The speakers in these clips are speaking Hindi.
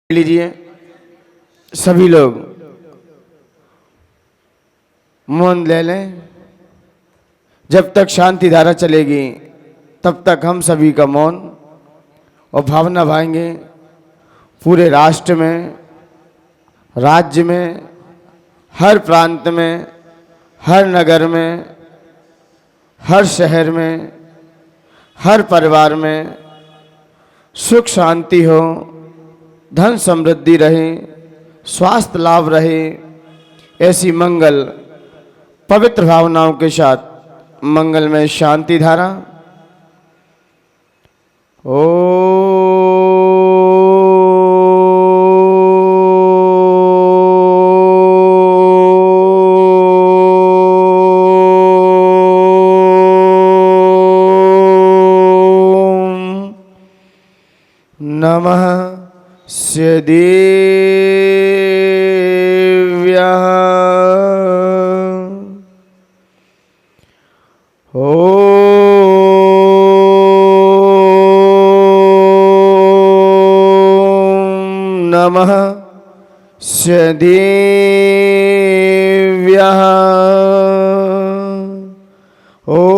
लीजिए सभी लोग मौन ले लें। जब तक शांति धारा चलेगी तब तक हम सभी का मौन और भावना भाएंगे। पूरे राष्ट्र में, राज्य में, हर प्रांत में, हर नगर में, हर शहर में, हर परिवार में सुख शांति हो, धन समृद्धि रहे, स्वास्थ्य लाभ रहे। ऐसी मंगल पवित्र भावनाओं के साथ मंगलमय शांति धारा। नमः देव्याः। ॐ नमः देव्याः। ॐ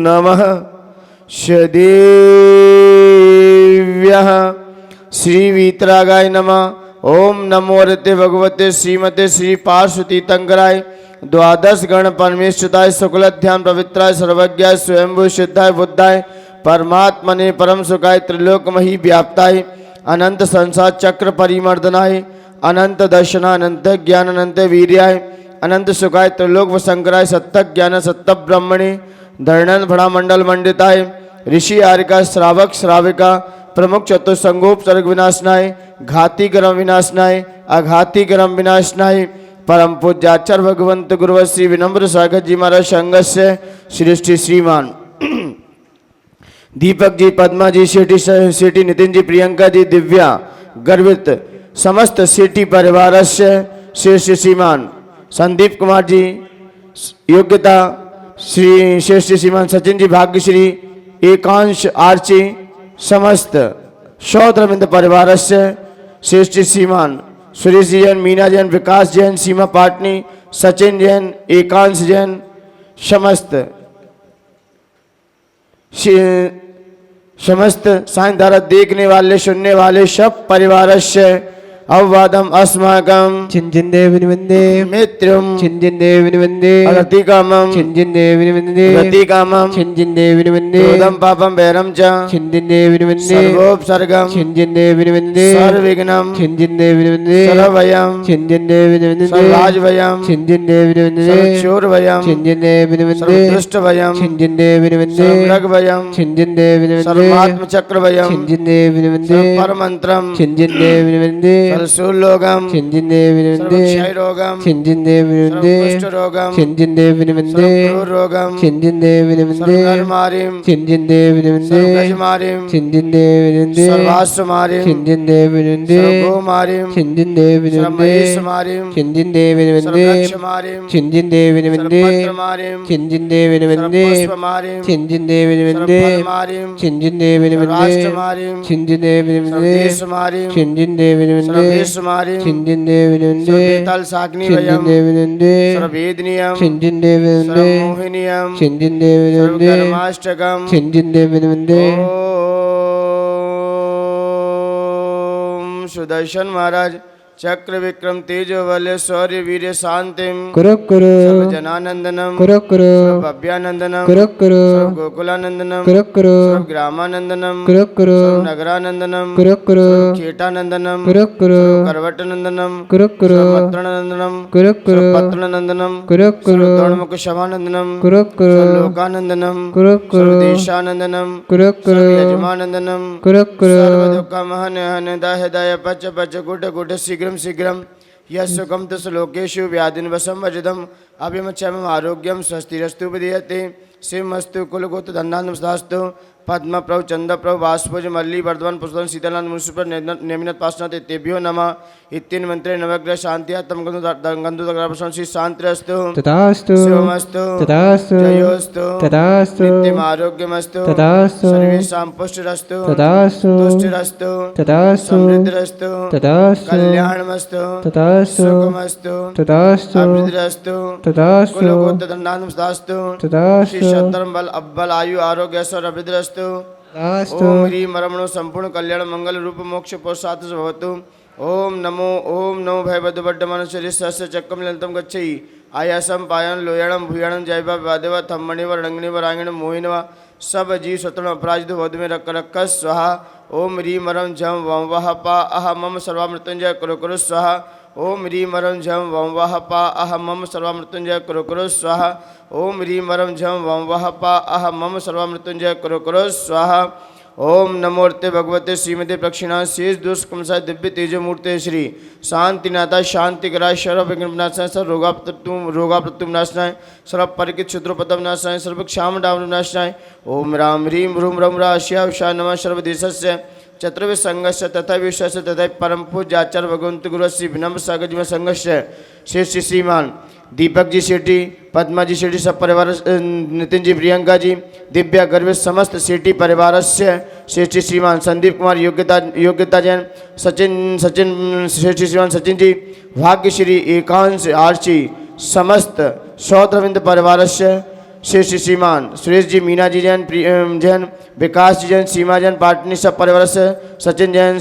नमः देव्याः। श्री वीतरागाय नमः। ओम नमो रते भगवते श्रीमते श्री पार्श्वती तंकराय द्वादश गण परमेश्वराय शुक्लध्यान पवित्राय सर्वज्ञाय स्वयंभू सिद्धाय बुद्धाय परमात्मने परम सुखाय त्रिलोकमही व्याप्ताय अनंत संसार चक्र परिमर्दनाय अनंत दर्शना अनंत ज्ञान अनंत वीर्याय अनंत सुखाय त्रिलोक वशंकराय सत्य ज्ञान सत्य ब्रह्मणे धरणन भड़ा मंडल मंडिताय ऋषि आर्यका श्रावक श्राविका प्रमुख चतुर्संगोप सर्ग विनाशनाय घाती ग्रम विनाशनाय अघाती ग्रम विनाशनाय परम पूज्याचार्य भगवंत गुरुवर श्री विनम्र स्वागत जी महाराज संघस्य श्री श्रीमान दीपक जी, पद्मा जी, सेठी नितिन जी, प्रियंका जी, दिव्या गर्वित समस्त सेठी परिवार से श्री श्रीमान संदीप कुमार जी योग्यता श्री श्रीमान सचिन जी भाग्यश्री एकांश आर्ची समस्त शौद्रविंद परिवार से श्रेष्ठ श्रीमान सुरेश जैन, मीना जैन, विकास जैन, सीमा पाटनी, सचिन जैन, एकांश जैन समस्त साइन धारा देखने वाले सुनने वाले सब परिवार से अववादम अस्माकम चिंजिंदे विनिवंदे मित्रम चिंजिंदे विनिवंदे रतिकामम चिंजिंदे विनिवंदे रतिकामम चिंजिंदे विनिवंदे दोदम पापम वैरम च चिंजिंदे विनिवंदे सर्वोपसर्गम चिंजिंदे विनिवंदे सर्वविघ्नम चिंजिंदे विनिवंदे सर्वभयम चिंजिंदे विनिवंदे सर्वराजभयम चिंजिंदे विनिवंदे सर्वचोरभयम चिंजिंदे विनिवंदे सर्वदुष्टभयम चिंजिंदे विनिवंदे सर्वमृगभयम चिंजिंदे विनिवंदे सर्वात्मचक्रभयम चिंजिंदे विनिवंदे परमंत्रम चिंजिंदे विनिवंदे सर्वशूलरोगम चिंजिंदे विनिवंदे सर्वक्षयरोगम चिंजिंदे विनिवंदे सर्वकुष्ठरोगम चिंजिंदे विनिवंदे सर्वक्रूररोगम चिंजिंदे विनिवंदे सर्वघर्मारिम चिंजिंदे विनिवंदे सर्वगजमारिम चिंजिंदे विनिवंदे सर्वाश्वमारिम चिंजिंदे विनिवंदे सर्वगोमारिम चिंजिंदे विनिवंदे सर्वमहेशमारिम चिंजिंदे विनिवंदे सर्वक्षमारिम चिंजिंदे विनिवंदे सर्वपत्रमारिम चिंजिंदे विनिवंदे सर्वपुष्पमारिम चिंजिंदे विनिवंदे सर्वफलमारिम चिंजिंदे विनिवंदे सर्वराष्ट्रमारिम चिंजिंदे विनिवंदे सर्वदेशमारिम चिंजिंदे विनिवंदे सर्वेशमारिम चिंजिंदे विनिवंदे सर्ववेताल साग्निवयम चिंजिंदे विनिवंदे सर्ववेदनीयम चिंजिंदे विनिवंदे सर्वमोहिनीयम चिंजिंदे विनिवंदे सर्वकर्माष्टकम चिंजिंदे विनिवंदे ओम सुदर्शन महाराज चक्र विक्रम तेजो बल शौर्य वीर शांतिम करो करो जनानंदनम करो करो भव्यानंदनम करो करो गोकुलानंदनम करो करो ग्रामानंदनम करो करो नगरानंदनम करो करो कीटानंदनम करो करो करवटनंदनम करो करो मत्रनंदनम करो करो पत्रनंदनम करो करो दोणमुख शवानंदनम करो करो लोकानंदनम करो करो देशानंदनम करो करो यजमानंदनम करो करो सर्वदुःखमहन हन दह दय पच पच गुट गुट शीघ्रम शीघ्रम यस्सुखम तस्लोकेषु व्याधिन वशम वजदम अभिमक्षम आरोग्यम स्वस्तिरस्तु विधीयते शिवमस्तु कुलगोत्र धन्नानमस्तास्तु पद्म प्रभु चंद्र प्रभु वाष्पोज मल्ली वर्धमान पुष्पन शीतलान मुनिसुपर नेमिनत पासनाथ तेभ्यो नमः इत्येन मंत्रे नवग्रह शांतियात्म गंधुदग्रह श्री शांतिरस्तु तथास्तु शिवमस्तु तथास्तु जयोस्तु तथास्तु नित्यम आरोग्यमस्तु तथास्तु सर्वेषां पुष्टिरस्तु तथास्तु तुष्टिरस्तु तथास्तु समृद्धिरस्तु तथास्तु कल्याणमस्तु तथास्तु सुखमस्तु तथास्तु अभिवृद्धिरस्तु तथास्तु कुलगोत्रदण्डानुमस्तु श्री तथास्तु शतरम बल अब्बल आयु आरोग्य ऐश्वर्य अभिवृद्धिरस्तु तथास्तु ओम ह्रीं मरमणो संपूर्ण कल्याण मंगल रूप मोक्ष पुरुषार्थ भवतु ओम नमो भयवदु बड्डमनुष्य चक्रम ललितम गच्छै आयासम पायन लोयाणम भूयाणम जयवा वादेव थम्मणिव रणंगणिव रांगण मोहिनव सब जीव स्वतण अपराजित वध में रख रख स्वाहा ओम ह्रीं मरम झम वम वह पा अह मम सर्वामृत्युंजय कुरु कुरु स्वाहा ओम ह्रीं मरम झम वम वह पा अह मम सर्वामृत्युंजय कुरु कुरु स्वाहा ओम ह्रीं मरम झम वम वह पा अह मम सर्वामृत्युंजय कुरु कुरु स्वाहा ओम नमोर्ते भगवते श्रीमते प्रक्षिणा शेष दुष्कमसाय दिव्य तेजमूर्ते श्री शांतिनाथा शांतिकराय सर्व विघ्ननाशाय सर्व रोगाप्रतुमनाशाय सर्व परिकित शत्रुपतमनाशाय सर्व क्षामडामनाशाय ओम राम ह्रीं ह्रूम रम राश्याय नमः सर्वदेशस्य चतुर्वे संघर्ष तथा विश्वास तथा परम पूज्य आचार्य भगवंत गुरु श्री विनम्र सागर जी संघर्ष श्री श्रीमान दीपक जी शेट्टी पद्मा जी शेट्टी सब परिवार नितिन जी प्रियंका जी दिव्या गर्भ समस्त शेट्टी परिवार से श्री श्रीमान संदीप कुमार योग्यता जैन सचिन श्री श्रीमान सचिन जी भाग्यश्री एकांश आर्ची समस्त सौत्रविंद परिवार से श्री श्रीमान सुरेश जी मीना जी जैन जैन विकास जी जैन सीमा जैन पाटनी सब परिवार से सचिन जैन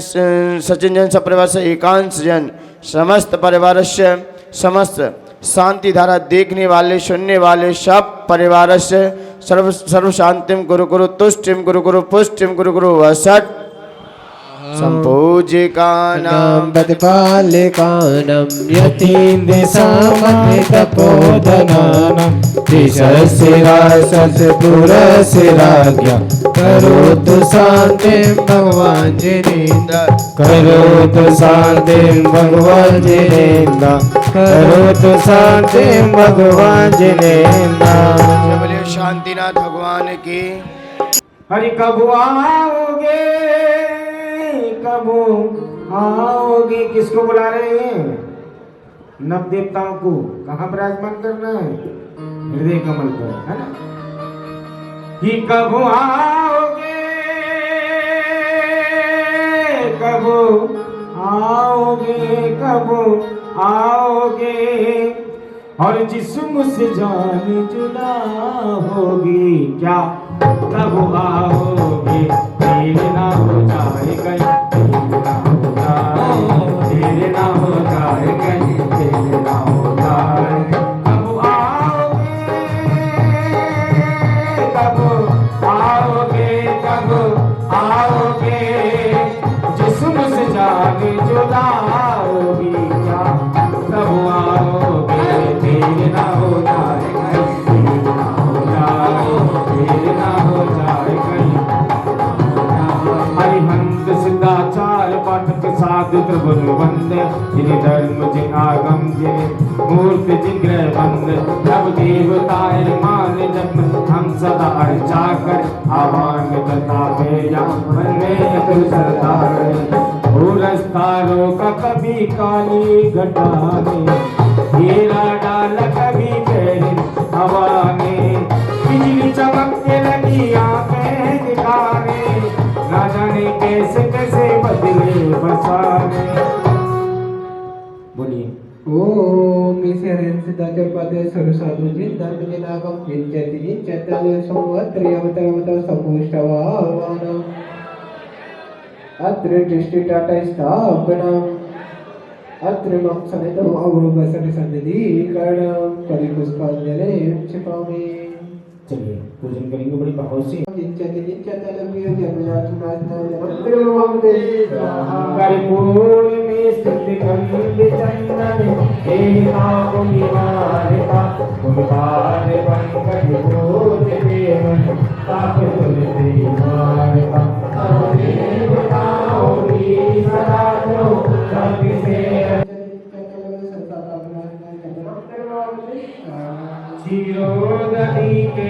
सब परिवार से एकांश जैन समस्त परिवार से समस्त शांति धारा देखने वाले सुनने वाले सब परिवार से सर्व शांतिम गुरु गुरु तुष्टिम गुरु गुरु पुष्टिम गुरु गुरु वसट संपूजिकानां प्रतिपालिकानां यतीन्द्रसामधितपोधनानां दिशस्थिरासस्य पुरस्य राज्ञा करोतु शान्तिं भगवान् जिनेन्द्र करोतु शान्तिं भगवान् जिनेन्द्र करोतु शान्तिं भगवान् जिनेन्द्र। बोलिए शांतिनाथ भगवान की। हरि कब आओगे कब आओगे, किसको बुला रहे हैं? नव देवताओं को। कहाँ विराजमान करना है? हृदय कमल पर, है ना? कि कब आओगे कब आओगे कब आओगे, और जिस्म से जान जुदा होगी क्या? कब आओगे तेरे ना हो जाए कहीं, तेरे ना हो जाए कहीं, तेरे ना हो जाए। कब आओगे कब आओगे, जिस्म से जान जुदा होगी क्या? कब आओगे तेरे ना हो जाए कहीं, तेरे ना हो जाए, तेरे ना हो जाए कहीं। हरिहंत सिद्धाचार्य पाठक साधु त्रिभुवन वंद, जिन्हें धर्म जिन आगम जिन्हें मूर्ति जिन ग्रह बंद, सब देवताएं मान जब हम सदा अर्चा कर, आह्वान तथा भेजा मन में तुम सरदार। रस्तारों का कभी काली घटा में, हीरा डाल कभी गहरी हवा में, बिजली चमकने लगी आंखें दिखाने, ना जाने कैसे कैसे बदले बसाने। बोलिए ओम ईश्वरन सिद्धाचार्य सर्व साधु जिन धर्म जिनागम जिन जति जिन चैतन्य संवत्सरियवतरवत संपुष्टवानम अत्र दृष्टि टाटा स्थापनम अत्र मम समेतम अवरुपसट सन्निधि कर्णम परिपुष्पांजलि क्षिपामि। चलिए पूजन करेंगे बड़ी भाव से। कर्पूर में स्थित खंड चंदन, देवता को निवारता कुमार पंकज बोध देवन, ताप तुलसी मारता। देवताओं की सदा जो सबसे क्षीरोदधि के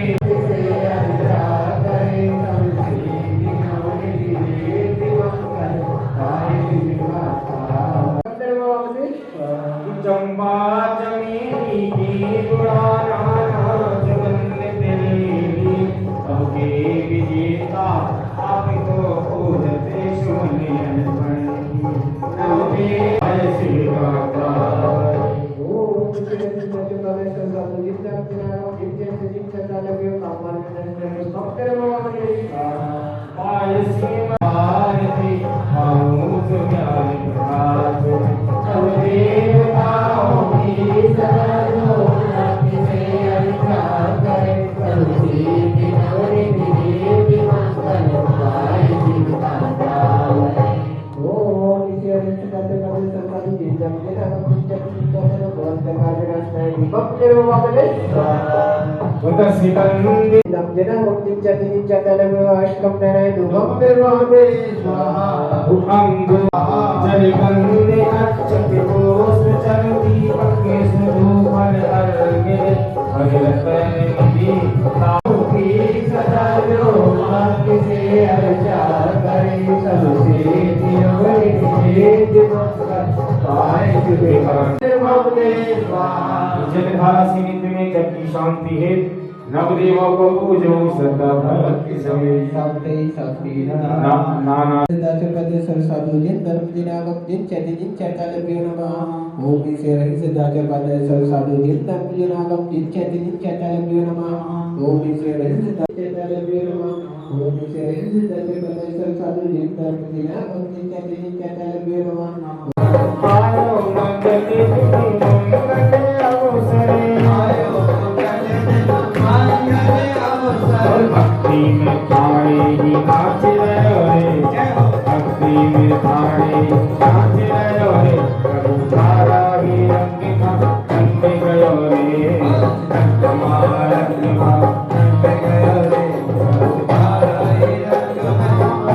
शांति है नवदेवों को पूजो सदा भक्ति समेत नाना सरसाधु जिन धर्म जिनागम जिन चैति जिन चैतालभ्यो नमः ओम ईश्वर सिद्धाचार्य पादय सरसाधु जिन धर्म जिनागम जिन चैति जिन चैतालभ्यो नमः ओम ईश्वर चैतालभ्यो नमः ओम ईश्वर सिद्धाचार्य पादय सरसाधु जिन धर्म जिनागम जिन चैति जिन चैतालभ्यो नमः आयो मंगले मंगले अवसरे भक्ति में थाड़े ही नाच रहे रे भक्ति में थाड़े नाच रहे रे प्रभु तारा ही रंग का रंग गयो रे हमारा रंग गयो रे प्रभु तारा ही रंग गयो रे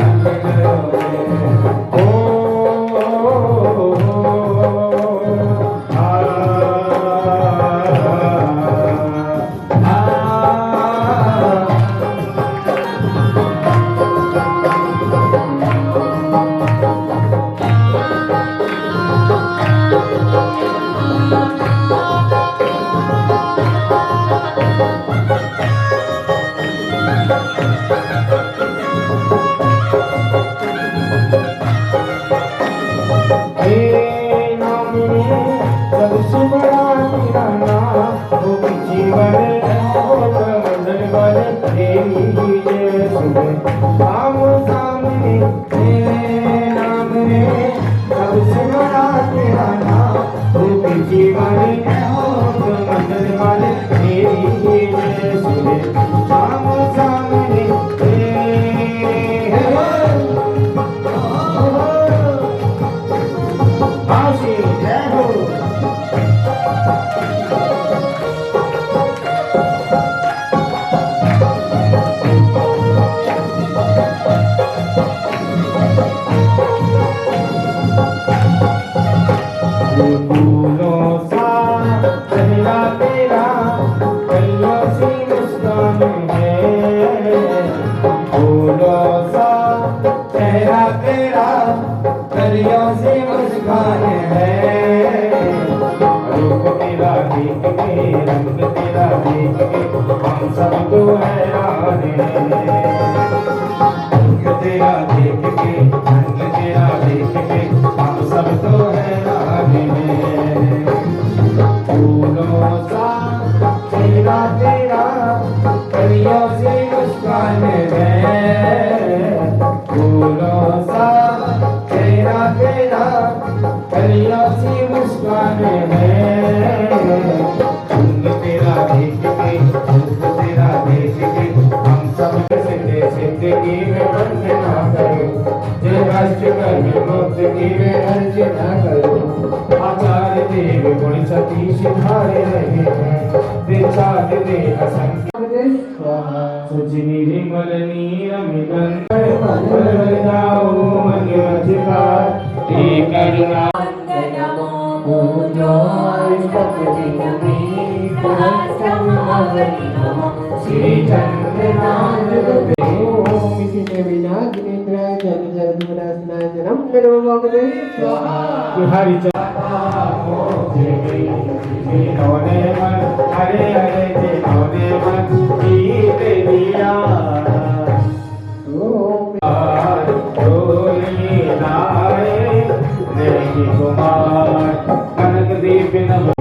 कुमार कनक दीप नव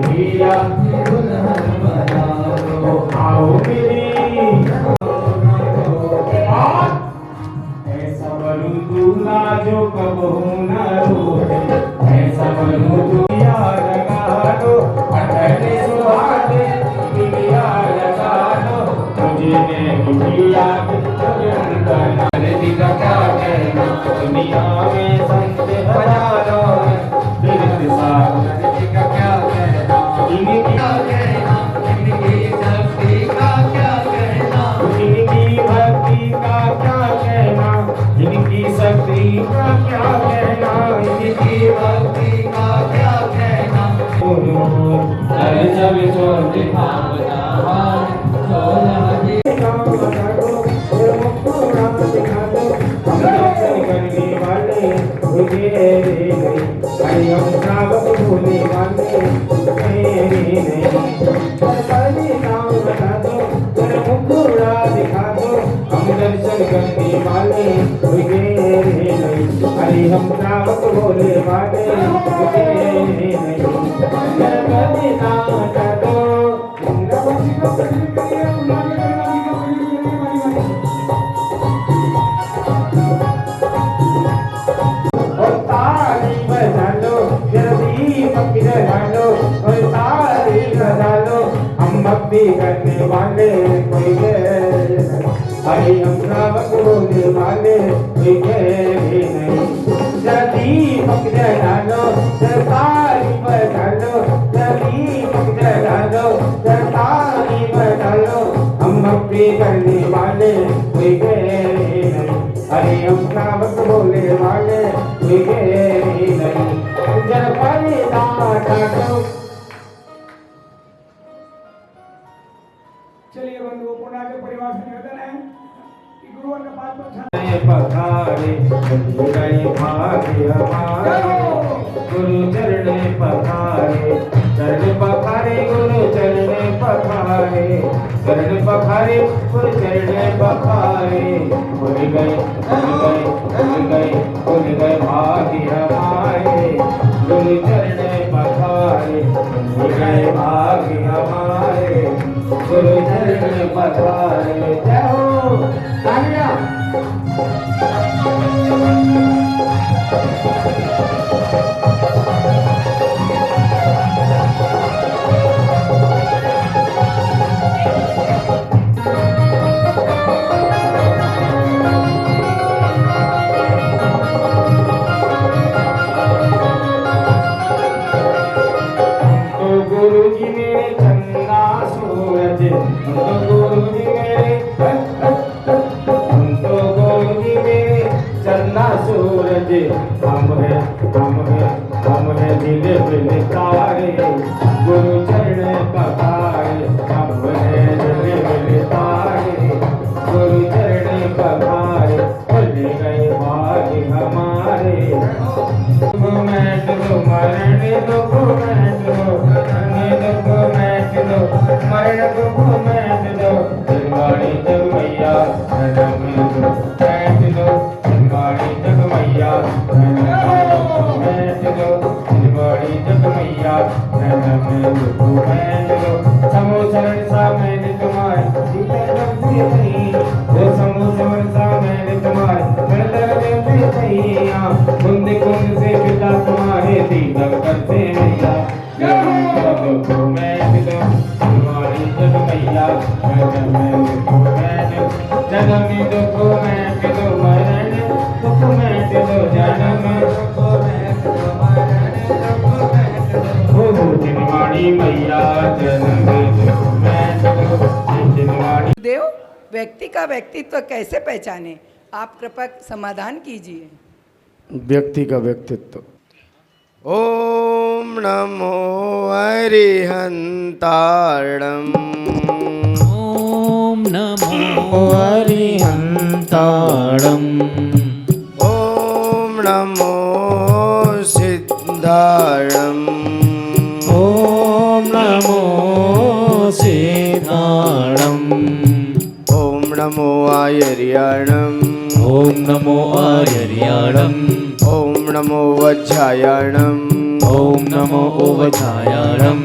नाम बता दो, तेरा मुखड़ा दिखा दो, हम दर्शन करने वाले कोई देर नहीं, अरे हम श्रावक भोले वाले कोई देर नहीं, गणपति नाम बता दो। और ताली बजा लो, दीपक जला लो, और ताली बजा लो, हम भक्ति करने वाले कोई गैर नहीं, अरे हम श्रावक होने वाले कोई गैर नहीं, दीपक जला लो, ताली बजा लो, दीपक जला लो, ताली बजा लो, हम भक्ति करने वाले कोई गैर नहीं, अरे हम श्रावक बोले वाले कोई गैर नहीं, जल परिदान। चलिए बंधुओं, पुण्य के परिवार से निवेदन है कि गुरुवर का पाद पर पधारे गए भाग्य हमारे, गुरु चरण पधारे, चरण पधारे गुरु चरण पधारे, चरण पधारे गुरु चरण पधारे, भूल गए भाग्य हमारे, गुरु चरण पधारे, भूल गए भाग्य हमारे, गुरु चरण पधारे। जय हो तालियां। हम है दिल बिल तारे, गुरु चरण पधारे, हम है दिल बिल तारे, गुरु चरण पधारे, भूल गए भाग्य हमारे, मैं तो मरण दुख मैं तो मरण दुख मैं तो दिलवाड़ी जग मैया बैठ दो, दिलवाड़ी जग मैया बड़ी जग मैया समो शरण सा मैंने तुम्हारे वो समो शरण सा मैंने तुम्हारे कुंद कुंद से पिता तुम्हारे दीदर करते मैया दुखो मैं दिलो तुम्हारी जग मैया जनमी दुखो मैं दिलो मरण दुख मैं दिलो जनम दुखो मैं देव व्यक्ति का व्यक्तित्व कैसे पहचाने, आप कृपा समाधान कीजिए। व्यक्ति का व्यक्तित्व। ओम नमो अरिहंताणम, ओम नमो अरिहंताणम, ओम नमो सिद्धाणम, ओम नमो सिद्धाणम, ओम नमो आयर्याणम, ओम नमो आयर्याणम, ओम नमो वज्रायाणम, ओम नमो ओवधायाणम,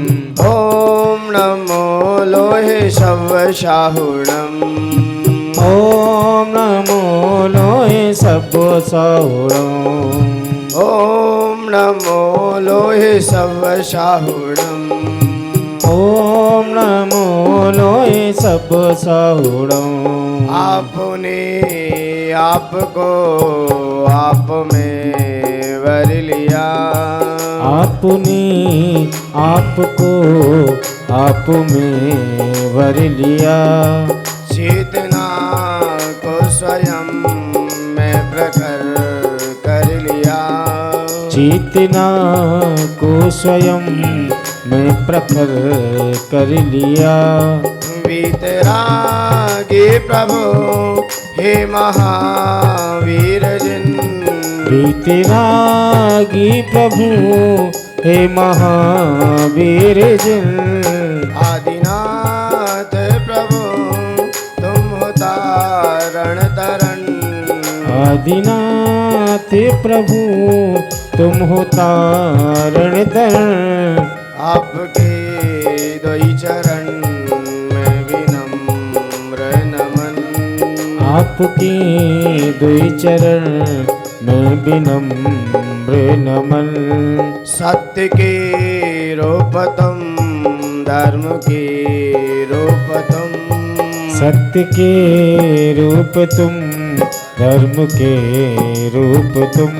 ओम नमो लोहे शवशाहुणम, ओम नमो लोहे सब्बसाहुणम, ओम नमो लोहे शवशाहुणम, ओम नमो लोहे सब्बसाहुणम। आपने आपको आप में वर लिया, आपने आपको आप में वर लिया, चेतना को स्वयं में प्रखर कर लिया, चेतना को स्वयं में प्रखर कर लिया। वीतरागी प्रभु हे महावीर जिन, वीतरागी प्रभु हे महावीर जिन, आदिनाथ आदिनाथ प्रभु तुम हो तारण धरण। आपके दोई चरण में विनम्र नमन। आपके दुई चरण में विनम्र नमन। सत्य के रूप तुम, धर्म के रूप तुम, सत्य के रूप तुम, धर्म के रूप तुम,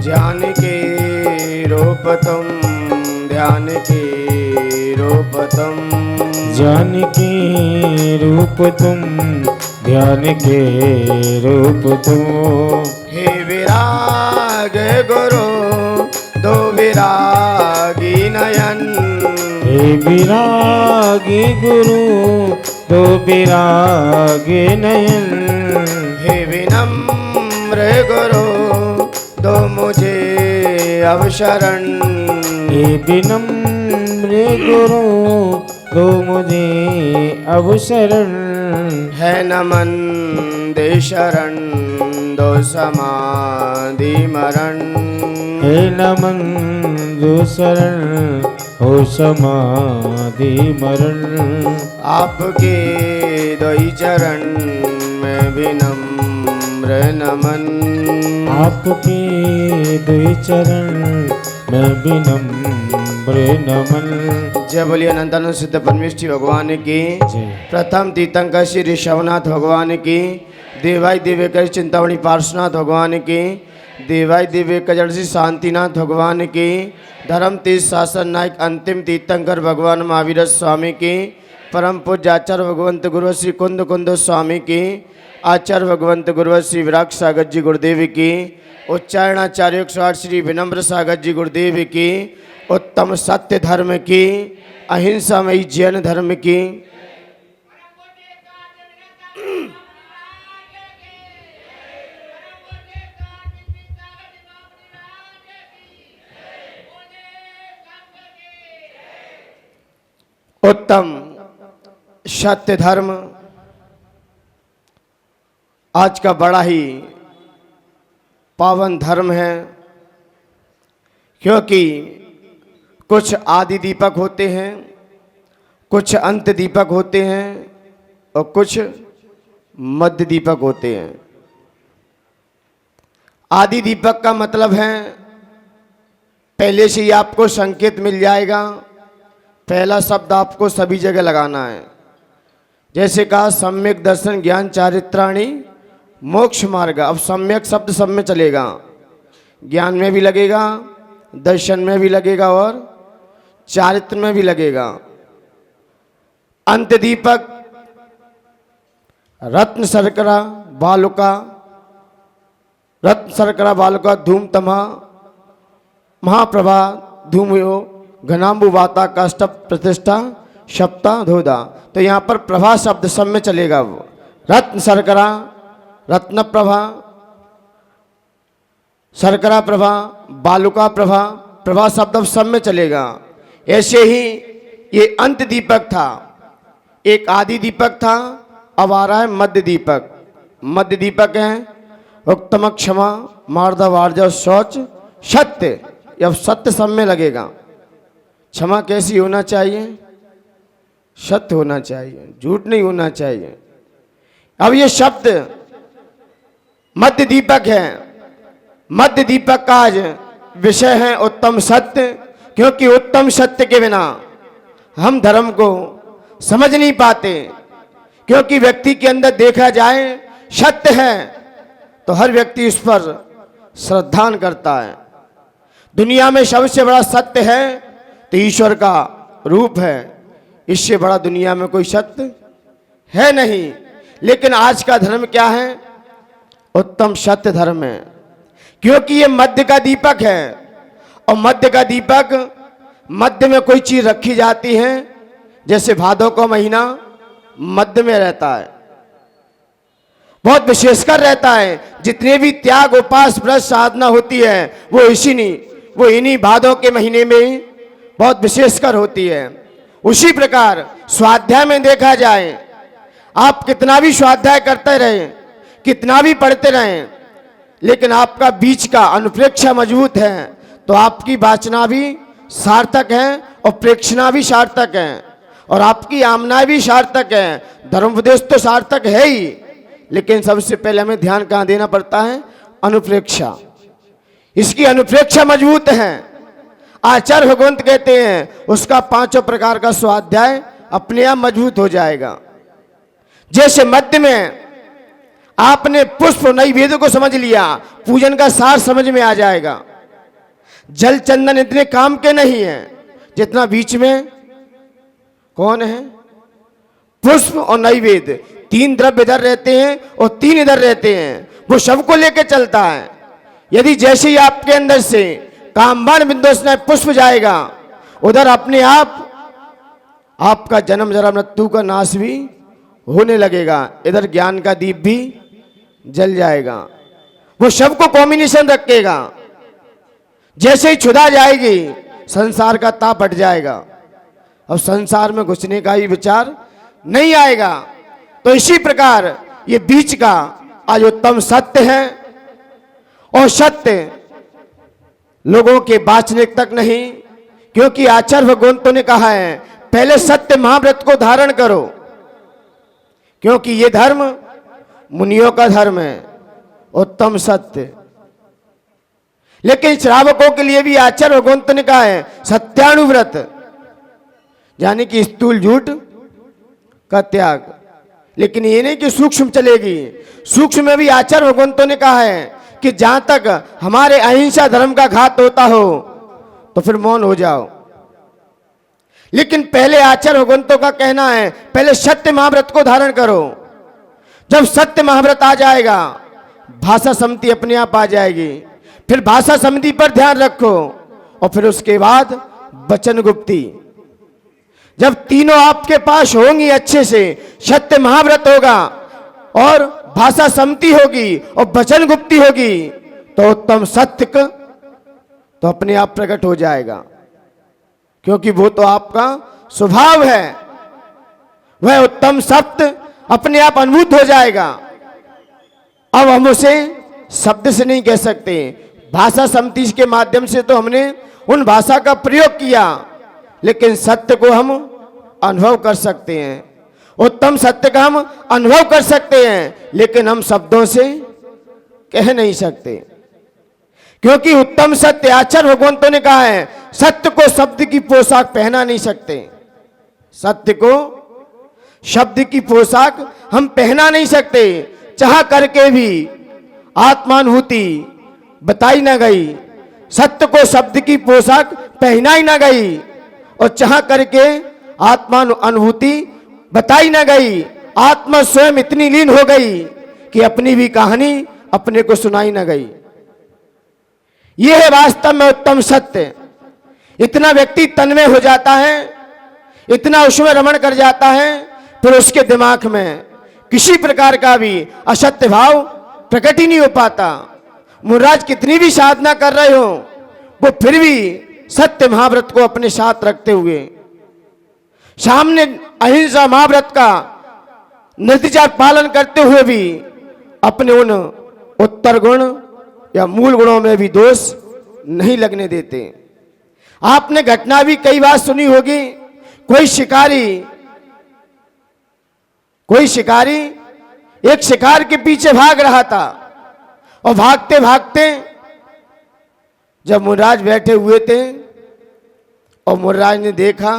ज्ञान के रूप तुम, ध्यान के रूप तुम, ज्ञान के रूप तुम, ध्यान के रूप तुम। हे विराग गुरु दो विरागी नयन। हे विरागी गुरु दो विरागी नयन। हे विनम्र गुरु दो मुझे अवशरण। हे विनम्र गुरु दो मुझे अवशरण। है नमन दे शरण दो समाधि मरण। हे नमन दो शरण हो समाधि मरण। आपके दोई चरण में विनम्र नमन। आपके दुई चरण में विनम्र नमन। जय बोलिए अनंतानंद सिद्ध परमेष्ठी भगवान की। जय। प्रथम तीर्थंकर श्री ऋषभनाथ भगवान की। देवाई दिव्यकर चिंतामणि पार्श्वनाथ भगवान की। देवाई दिव्यकर श्री शांतिनाथ भगवान की। धर्म तीर्थ शासन नायक अंतिम तीर्थंकर भगवान महावीर स्वामी की। परम पूज्य आचार्य भगवंत गुरु श्री कुंद कुंद स्वामी की। आचार्य भगवंत गुरु श्री विराग सागर जी गुरुदेव की। उच्चारणाचार्य 108 श्री विनम्र सागर जी गुरुदेव की। उत्तम सत्य धर्म की, अहिंसामयी जैन धर्म की। उत्तम सत्य धर्म आज का बड़ा ही पावन धर्म है, क्योंकि कुछ आदि दीपक होते हैं, कुछ अंत दीपक होते हैं और कुछ मध्य दीपक होते हैं। आदि दीपक का मतलब है पहले से ही आपको संकेत मिल जाएगा। पहला शब्द आपको सभी जगह लगाना है। जैसे कहा सम्यक दर्शन ज्ञान चारित्राणि मोक्ष मार्ग। अब सम्यक शब्द सब में चलेगा, ज्ञान में भी लगेगा, दर्शन में भी लगेगा और चारित्र में भी लगेगा। अंत दीपक रत्न शर्करा बालुका, रत्न शर्करा बालुका धूम तमा महाप्रभा धूमयो घनाम्बु वाता काष्टप प्रतिष्ठा सप्ता धोदा। तो यहाँ पर प्रभा शब्द सब में चलेगा। वो रत्न शर्करा, रत्न प्रभा, शर्करा प्रभा, बालुका प्रभा, प्रभा शब्द अब सब में चलेगा। ऐसे ही ये अंत दीपक था, एक आदि दीपक था, अब आ रहा है मध्य दीपक। मध्य दीपक है उत्तम क्षमा मार्दा वार्जा शौच सत्य। अब सत्य सब में लगेगा। क्षमा कैसी होना चाहिए? सत्य होना चाहिए, झूठ नहीं होना चाहिए। अब ये शब्द मध्य दीपक है। मध्य दीपक का आज विषय है उत्तम सत्य, क्योंकि उत्तम सत्य के बिना हम धर्म को समझ नहीं पाते। क्योंकि व्यक्ति के अंदर देखा जाए सत्य है तो हर व्यक्ति उस पर श्रद्धा करता है। दुनिया में सबसे बड़ा सत्य है तो ईश्वर का रूप है। इससे बड़ा दुनिया में कोई सत्य है नहीं। लेकिन आज का धर्म क्या है? उत्तम सत्य धर्म है, क्योंकि ये मध्य का दीपक है। और मध्य का दीपक, मध्य में कोई चीज रखी जाती है। जैसे भादों का महीना मध्य में रहता है, बहुत विशेषकर रहता है। जितने भी त्याग उपास व्रत साधना होती है वो इन्हीं भादों के महीने में बहुत विशेषकर होती है। उसी प्रकार स्वाध्याय में देखा जाए, आप कितना भी स्वाध्याय करते रहें, कितना भी पढ़ते रहें, लेकिन आपका बीच का अनुप्रेक्षा मजबूत है तो आपकी वाचना भी सार्थक है और प्रेक्षणा भी सार्थक है और आपकी आमना भी सार्थक है। धर्मोपदेश तो सार्थक है ही, लेकिन सबसे पहले हमें ध्यान कहाँ देना पड़ता है? अनुप्रेक्षा। इसकी अनुप्रेक्षा मजबूत है। आचार्य भगवंत कहते हैं उसका 5 प्रकार का स्वाध्याय अपने आप मजबूत हो जाएगा। जैसे मध्य में आपने पुष्प नैवेद्य को समझ लिया, पूजन का सार समझ में आ जाएगा। जल चंदन इतने काम के नहीं है जितना बीच में कौन है? पुष्प और नैवेद्य। 3 द्रव्य इधर रहते हैं और 3 इधर रहते हैं, वो सबको लेके चलता है। यदि जैसे ही आपके अंदर से कामबाण बिंदोस्नाय पुष्प जाएगा, उधर अपने आप आपका जन्म जरा मृत्यु का नाश भी होने लगेगा, इधर ज्ञान का दीप भी जल जाएगा। वो सबको कॉम्बिनेशन रखेगा। जैसे ही क्षुधा जाएगी संसार का ताप हट जाएगा, अब संसार में घुसने का ही विचार नहीं आएगा। तो इसी प्रकार ये बीच का आज उत्तम सत्य है, और सत्य लोगों के वाचनिक तक नहीं, क्योंकि आचार्य भगवंतों ने कहा है पहले सत्य महाव्रत को धारण करो, क्योंकि ये धर्म मुनियों का धर्म है, उत्तम सत्य। लेकिन श्रावकों के लिए भी आचार्य भगवंत ने कहा है सत्यानुव्रत, यानी कि स्थूल झूठ का त्याग। लेकिन ये नहीं कि सूक्ष्म चलेगी, सूक्ष्म में भी आचार्य भगवंतों ने कहा है कि जहां तक हमारे अहिंसा धर्म का घात होता हो तो फिर मौन हो जाओ। लेकिन पहले आचार्य भगवंतों का कहना है पहले सत्य महाव्रत को धारण करो। जब सत्य महाव्रत आ जाएगा भाषा समिति अपने आप आ जाएगी, फिर भाषा समिति पर ध्यान रखो, और फिर उसके बाद वचन गुप्ती। जब तीनों आपके पास होंगी अच्छे से, सत्य महाव्रत होगा और भाषा समिति होगी और वचन गुप्ती होगी, तो उत्तम सत्य तो अपने आप प्रकट हो जाएगा, क्योंकि वो तो आपका स्वभाव है। वह उत्तम सत्य अपने आप अनुभूत हो जाएगा। अब हम उसे शब्द से नहीं कह सकते, भाषा समिति के माध्यम से तो हमने उन भाषा का प्रयोग किया, लेकिन सत्य को हम अनुभव कर सकते हैं, उत्तम सत्य का हम अनुभव कर सकते हैं, लेकिन हम शब्दों से कह नहीं सकते। क्योंकि उत्तम सत्य आचार्य भगवंतों ने कहा है सत्य को शब्द की पोशाक पहना नहीं सकते, सत्य को शब्द की पोशाक हम पहना नहीं सकते। चाह करके भी आत्मानुभूति बताई ना गई, सत्य को शब्द की पोशाक पहनाई ना गई, और चाह करके आत्मानुभूति बताई ना गई। आत्मा स्वयं इतनी लीन हो गई कि अपनी भी कहानी अपने को सुनाई ना गई। यह है वास्तव में उत्तम सत्य। इतना व्यक्ति तन्मय हो जाता है, इतना उसमें रमण कर जाता है, फिर उसके दिमाग में किसी प्रकार का भी असत्य भाव प्रकट ही नहीं हो पाता। मुराज कितनी भी साधना कर रहे हो, वो फिर भी सत्य महाव्रत को अपने साथ रखते हुए, सामने अहिंसा महाव्रत का निर्दिचार पालन करते हुए भी अपने उन उत्तर गुण या मूल गुणों में भी दोष नहीं लगने देते। आपने घटना भी कई बार सुनी होगी, कोई शिकारी एक शिकार के पीछे भाग रहा था, और भागते भागते जब मुर्राज बैठे हुए थे और मुर्राज ने देखा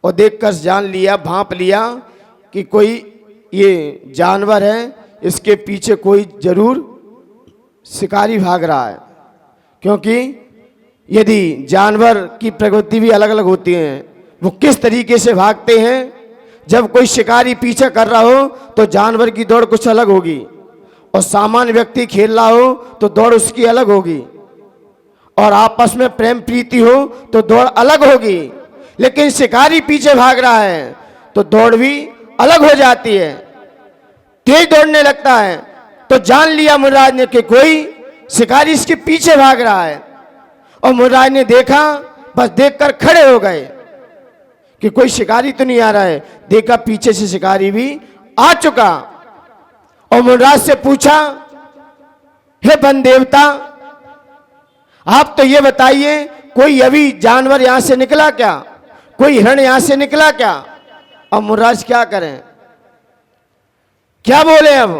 और देखकर जान लिया, भांप लिया कि कोई ये जानवर है, इसके पीछे कोई जरूर शिकारी भाग रहा है। क्योंकि यदि जानवर की प्रवृत्ति भी अलग अलग होती है, वो किस तरीके से भागते हैं। जब कोई शिकारी पीछे कर रहा हो तो जानवर की दौड़ कुछ अलग होगी, और सामान्य व्यक्ति खेल रहा हो तो दौड़ उसकी अलग होगी, और आपस में प्रेम प्रीति हो तो दौड़ अलग होगी। लेकिन शिकारी पीछे भाग रहा है तो दौड़ भी अलग हो जाती है, तेज दौड़ने लगता है। तो जान लिया मुर्राज ने कि कोई शिकारी इसके पीछे भाग रहा है, और मुर्राज ने देखा, बस देखकर खड़े हो गए कि कोई शिकारी तो नहीं आ रहा है। देखा पीछे से शिकारी भी आ चुका, और मुर्राज से पूछा हे वन देवता, आप तो ये बताइए, कोई अभी जानवर यहां से निकला क्या? कोई हिरण यहां से निकला क्या? अब मुनराज क्या करें, क्या बोले अब?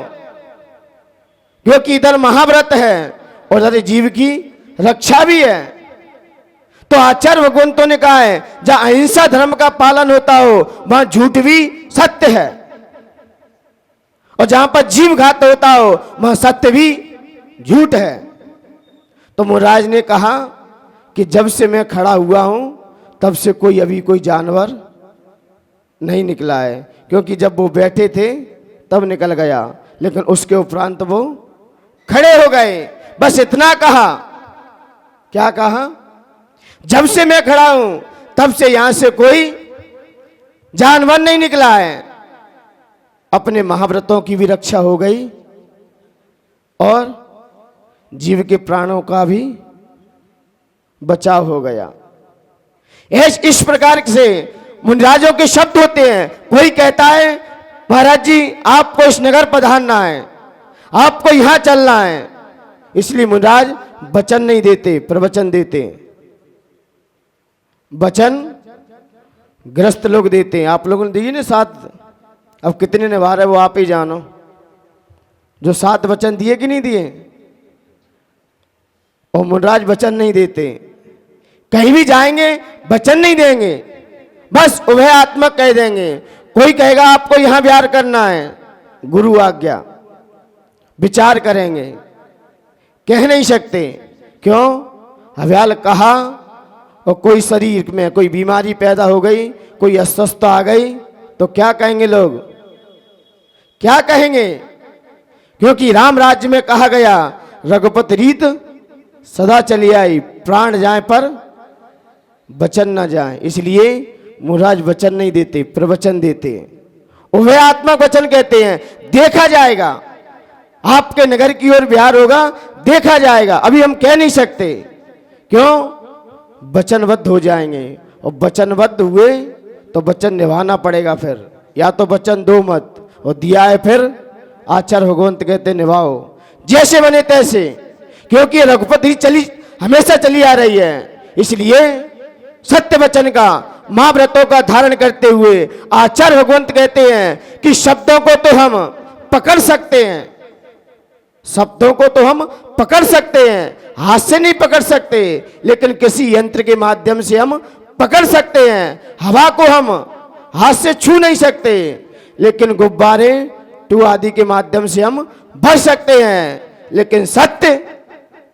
क्योंकि इधर महाव्रत है और इधर जीव की रक्षा भी है। तो आचार्य भगवंतों ने कहा है, जहां अहिंसा धर्म का पालन होता हो वहां झूठ भी सत्य है, और जहां पर जीव घात होता हो वहां सत्य भी झूठ है। तो मुनराज ने कहा कि जब से मैं खड़ा हुआ हूं तब से कोई जानवर नहीं निकला है, क्योंकि जब वो बैठे थे तब निकल गया, लेकिन उसके उपरांत वो खड़े हो गए। बस इतना कहा। क्या कहा? जब से मैं खड़ा हूं तब से यहां से कोई जानवर नहीं निकला है। अपने महाव्रतों की भी रक्षा हो गई और जीव के प्राणों का भी बचाव हो गया। इस प्रकार से मुनिराजों के शब्द होते हैं। कोई कहता है, महाराज जी आपको इस नगर पधारना है, आपको यहां चलना है, इसलिए मुनिराज वचन नहीं देते, प्रवचन देते। वचन ग्रस्त लोग देते हैं। आप लोगों ने दिए ना 7, अब कितने निभा रहे वो आप ही जानो। जो 7 वचन दिए कि नहीं दिए? और मुनिराज वचन नहीं देते, कहीं भी जाएंगे वचन नहीं देंगे, बस उभयात्मक कह देंगे। कोई कहेगा आपको यहां विहार करना है, गुरु आज्ञा, विचार करेंगे, कह नहीं सकते। क्यों? हव्याल कहा और कोई शरीर में कोई बीमारी पैदा हो गई, कोई अस्वस्थ आ गई, तो क्या कहेंगे लोग? क्या कहेंगे? क्योंकि राम राज्य में कहा गया, रघुपति रीत सदा चली आई, प्राण जाए पर वचन न जाए। इसलिए मुनिराज वचन नहीं देते, प्रवचन देते। उभयात्मक वचन कहते हैं, देखा जाएगा, आपके नगर की ओर विहार होगा, देखा जाएगा, अभी हम कह नहीं सकते। क्यों? वचनबद्ध हो जाएंगे, और वचनबद्ध हुए तो वचन निभाना पड़ेगा। फिर या तो वचन दो मत, और दिया है फिर आचार्य भगवंत कहते निभाओ, जैसे बने तैसे। क्योंकि रघुपति चली हमेशा चली आ रही है, इसलिए सत्य वचन का, महाव्रतों का धारण करते हुए आचार्य भगवंत कहते हैं कि शब्दों को तो हम पकड़ सकते हैं, शब्दों को तो हम पकड़ सकते हैं, हाथ से नहीं पकड़ सकते, लेकिन किसी यंत्र के माध्यम से हम पकड़ सकते हैं। हवा को हम हाथ से छू नहीं सकते, लेकिन गुब्बारे टू आदि के माध्यम से हम भर सकते हैं। लेकिन सत्य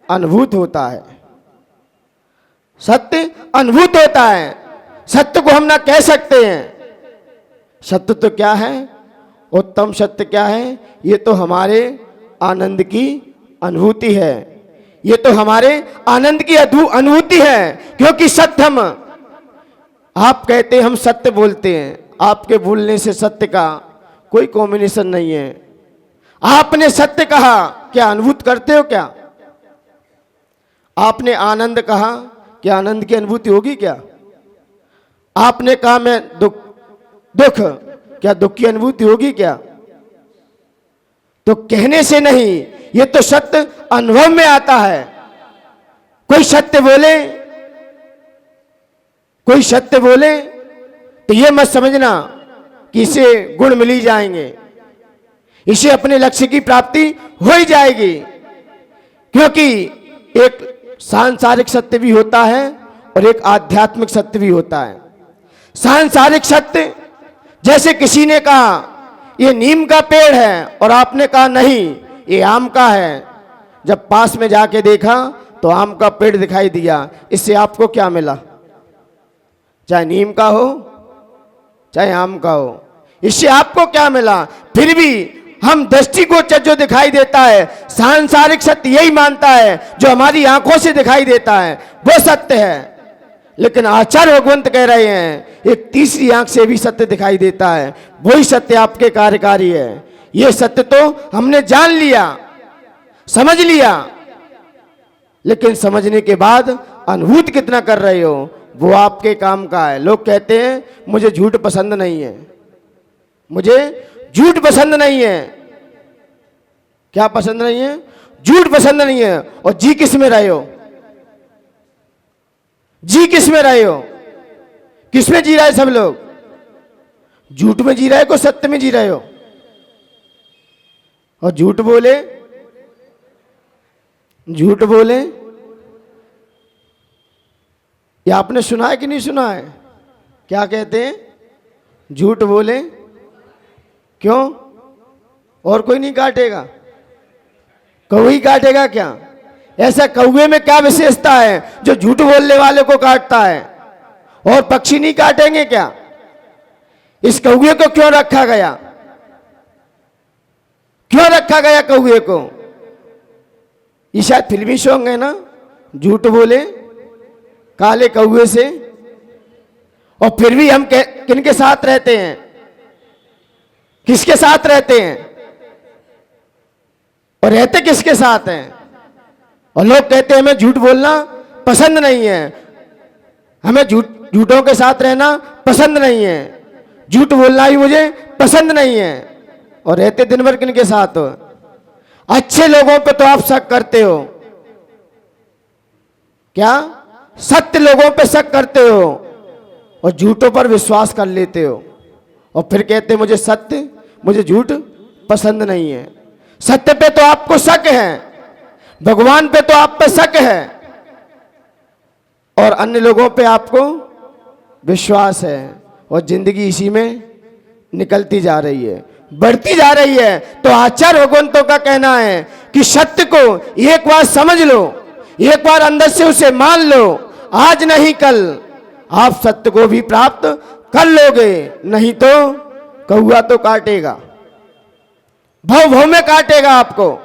अनुभूत होता है, सत्य अनुभूत होता है। सत्य को हम ना कह सकते हैं। सत्य तो क्या है? उत्तम सत्य क्या है? ये तो हमारे आनंद की अनुभूति है, ये तो हमारे आनंद की अनुभूति है। क्योंकि सत्य हम, आप कहते हैं हम सत्य बोलते हैं, आपके बोलने से सत्य का कोई कॉम्बिनेशन नहीं है। आपने सत्य कहा, क्या अनुभूत करते हो? क्या आपने आनंद कहा, क्या आनंद की अनुभूति होगी? क्या आपने कहा मैं दुख, क्या दुख की अनुभूति होगी? क्या? तो कहने से नहीं, ये तो सत्य अनुभव में आता है। कोई सत्य बोले, कोई सत्य बोले तो ये मत समझना कि इसे गुण मिल ही जाएंगे, इसे अपने लक्ष्य की प्राप्ति हो ही जाएगी। क्योंकि एक सांसारिक सत्य भी होता है और एक आध्यात्मिक सत्य भी होता है। सांसारिक सत्य, जैसे किसी ने कहा ये नीम का पेड़ है और आपने कहा नहीं ये आम का है, जब पास में जाके देखा तो आम का पेड़ दिखाई दिया, इससे आपको क्या मिला? चाहे नीम का हो चाहे आम का हो, इससे आपको क्या मिला? फिर भी हम दृष्टिगोचर जो दिखाई देता है, सांसारिक सत्य यही मानता है, जो हमारी आंखों से दिखाई देता है वो सत्य है। लेकिन आचार्य भगवंत कह रहे हैं एक तीसरी आंख से भी सत्य दिखाई देता है, वही सत्य आपके कार्यकारी है। ये सत्य तो हमने जान लिया, समझ लिया, लेकिन समझने के बाद अनुभूत कितना कर रहे हो वो आपके काम का है। लोग कहते हैं मुझे झूठ पसंद नहीं है, मुझे झूठ पसंद नहीं है। क्या पसंद नहीं है? झूठ पसंद नहीं है। और जी किस में रहे हो? जी किस में रहे हो? किस में जी रहे सब लोग? झूठ में जी रहे हो, सत्य में जी रहे हो? और झूठ बोले, झूठ बोले, ये आपने सुना है कि नहीं सुना है? क्या कहते हैं? झूठ बोले क्यों? और कोई नहीं काटेगा? कौवी काटेगा क्या? ऐसा कौवे में क्या विशेषता है जो झूठ बोलने वाले को काटता है? और पक्षी नहीं काटेंगे क्या? इस कौवे को क्यों रखा गया? क्यों रखा गया कौवे को? ये शायद फिल्मी सॉन्ग है ना, झूठ बोले काले कौवे से। और फिर भी हम किनके साथ रहते हैं? किसके साथ रहते हैं? और रहते किसके साथ हैं? और लोग कहते हैं हमें झूठ बोलना पसंद नहीं है, हमें झूठों के साथ रहना पसंद नहीं है, झूठ बोलना ही मुझे पसंद नहीं है। और रहते दिन भर किनके साथ हो? अच्छे लोगों पे तो आप शक करते हो, क्या सत्य लोगों पे शक करते हो और झूठों पर विश्वास कर लेते हो। और फिर कहते हैं मुझे सत्य, मुझे झूठ पसंद नहीं है। सत्य पे तो आपको शक है, भगवान पे तो आप पे शक है, और अन्य लोगों पे आपको विश्वास है। और जिंदगी इसी में निकलती जा रही है, बढ़ती जा रही है। तो आचार्य भगवंतों का कहना है कि सत्य को एक बार समझ लो, एक बार अंदर से उसे मान लो, आज नहीं कल आप सत्य को भी प्राप्त कर लोगे, नहीं तो कौआ तो काटेगा, भव भव में काटेगा आपको।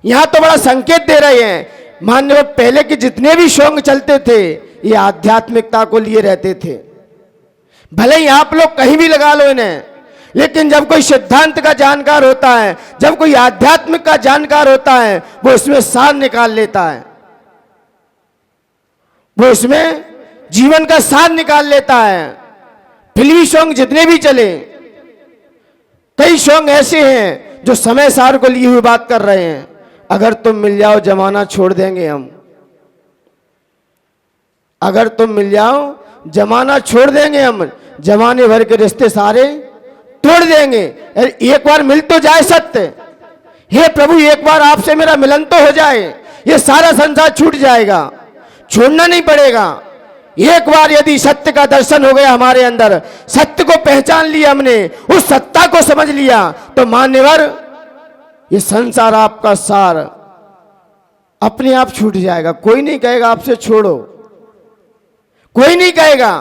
यहां तो बड़ा संकेत दे रहे हैं। मान्य पहले के जितने भी सॉन्ग चलते थे ये आध्यात्मिकता को लिए रहते थे। भले ही आप लोग कहीं भी लगा लो इन्हें, लेकिन जब कोई सिद्धांत का जानकार होता है, जब कोई आध्यात्मिक का जानकार होता है, वो इसमें सार निकाल लेता है, वो इसमें जीवन का सार निकाल लेता है। फिल्मी सॉन्ग जितने भी चले, कई सॉन्ग ऐसे हैं जो समय सार को लिए हुए बात कर रहे हैं। अगर तुम मिल जाओ जमाना छोड़ देंगे हम, अगर तुम मिल जाओ जमाना छोड़ देंगे हम, जमाने भर के रिश्ते सारे तोड़ देंगे। एक बार मिल तो जाए सत्य, हे प्रभु एक बार आपसे मेरा मिलन तो हो जाए, ये सारा संसार छूट जाएगा, छोड़ना नहीं पड़ेगा। एक बार यदि सत्य का दर्शन हो गया हमारे अंदर, सत्य को पहचान लिया हमने, उस सत्ता को समझ लिया, तो मान्यवर ये संसार आपका सार अपने आप छूट जाएगा। कोई नहीं कहेगा आपसे छोड़ो, कोई नहीं कहेगा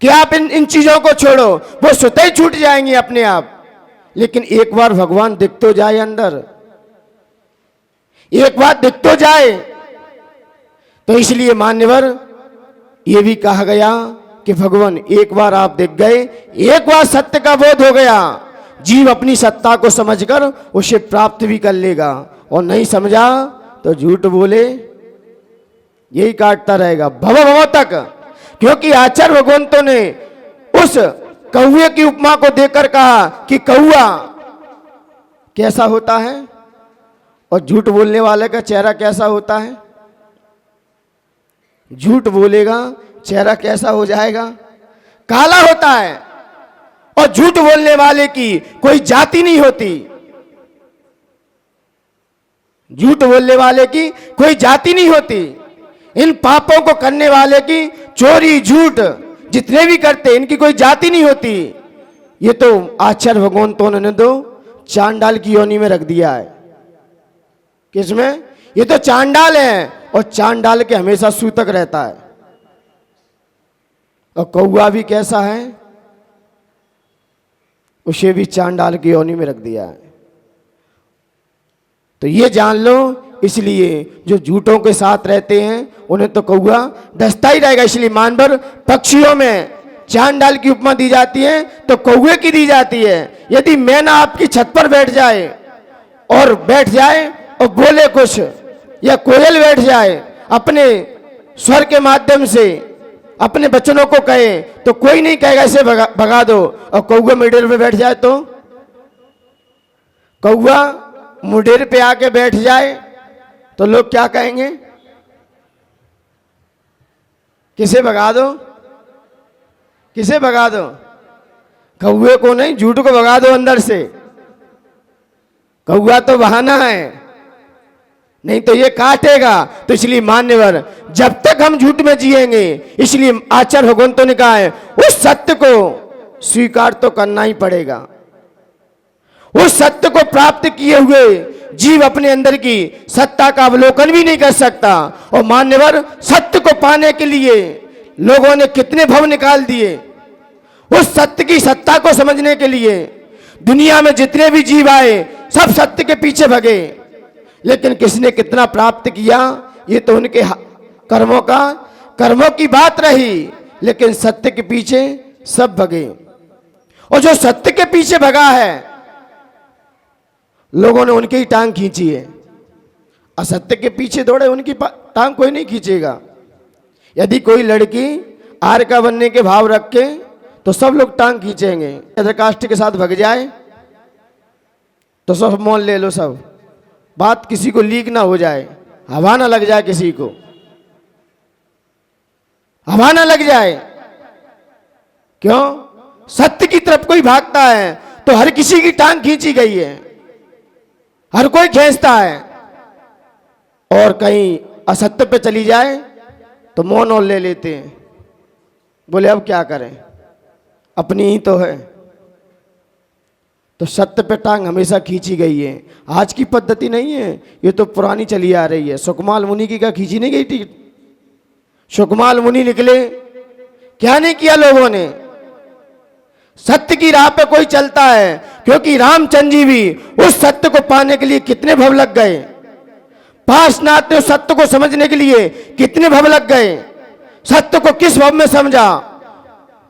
कि आप इन चीजों को छोड़ो, वो स्वतः ही छूट जाएंगी अपने आप। लेकिन एक बार भगवान दिख तो जाए अंदर, एक बार दिख तो जाए। तो इसलिए मान्यवर ये भी कहा गया कि भगवान एक बार आप दिख गए, एक बार सत्य का बोध हो गया, जीव अपनी सत्ता को समझकर उसे प्राप्त भी कर लेगा। और नहीं समझा तो झूठ बोले यही काटता रहेगा भव भव तक। क्योंकि आचार्य भगवंतों ने उस कौवे की उपमा को देकर कहा कि कौआ कैसा होता है और झूठ बोलने वाले का चेहरा कैसा होता है। झूठ बोलेगा चेहरा कैसा हो जाएगा? काला होता है। और झूठ बोलने वाले की कोई जाति नहीं होती, झूठ बोलने वाले की कोई जाति नहीं होती। इन पापों को करने वाले की, चोरी झूठ जितने भी करते, इनकी कोई जाति नहीं होती। ये तो आचार्य भगवंतों ने तो चांडाल की योनि में रख दिया है। किसमें? ये तो चांडाल है, और चांडाल के हमेशा सूतक रहता है। और कौआ भी कैसा है? उसे भी चांडाल की योनि में रख दिया है। तो ये जान लो, इसलिए जो झूठों के साथ रहते हैं उन्हें तो कौआ डसता ही रहेगा। इसलिए मानवर पक्षियों में चांडाल की उपमा दी जाती है तो कौवे की दी जाती है। यदि मैना आपकी छत पर बैठ जाए और बोले कुछ, या कोयल बैठ जाए अपने स्वर के माध्यम से अपने वचनों को कहे, तो कोई नहीं कहेगा इसे भगा दो। और कौवा मिडिल में बैठ जाए तो कौवा मुंडेर पे आके बैठ जाए तो लोग क्या कहेंगे? किसे भगा दो, किसे भगा दो? कौए को नहीं, झूठ को भगा दो अंदर से। कौआ तो बहाना है, नहीं तो ये काटेगा। तो इसलिए मान्यवर, जब तक हम झूठ में जिएंगे, इसलिए आचार्य भगवंतों ने कहा है उस सत्य को स्वीकार तो करना ही पड़ेगा। उस सत्य को प्राप्त किए हुए जीव अपने अंदर की सत्ता का अवलोकन भी नहीं कर सकता। और मान्यवर, सत्य को पाने के लिए लोगों ने कितने भव निकाल दिए। उस सत्य की सत्ता को समझने के लिए दुनिया में जितने भी जीव आए सब सत्य के पीछे भगे, लेकिन किसने कितना प्राप्त किया ये तो उनके कर्मों की बात रही, लेकिन सत्य के पीछे सब भगे। और जो सत्य के पीछे भगा है, लोगों ने उनकी ही टांग खींची है। असत्य के पीछे दौड़े, उनकी टांग कोई नहीं खींचेगा। यदि कोई लड़की आर का बनने के भाव रखे तो सब लोग टांग खींचेंगे। अदर कास्ट के साथ भग जाए तो सब मोल ले लो, सब बात किसी को लीक ना हो जाए, हवा ना लग जाए, किसी को हवा ना लग जाए। क्यों? सत्य की तरफ कोई भागता है तो हर किसी की टांग खींची गई है, हर कोई खींचता है। और कहीं असत्य पे चली जाए तो मौन और ले लेते हैं, बोले अब क्या करें, अपनी ही तो है। तो सत्य पे टांग हमेशा खींची गई है। आज की पद्धति नहीं है, ये तो पुरानी चली आ रही है। सुकमाल मुनि की क्या खींची नहीं गई थी? सुकमाल मुनि निकले, क्या नहीं किया लोगों ने? सत्य की राह पे कोई चलता है, क्योंकि रामचंद्र जी भी उस सत्य को पाने के लिए कितने भव लग गए। पार्श्वनाथ ने उस सत्य को समझने के लिए कितने भव लग गए। सत्य को किस भव में समझा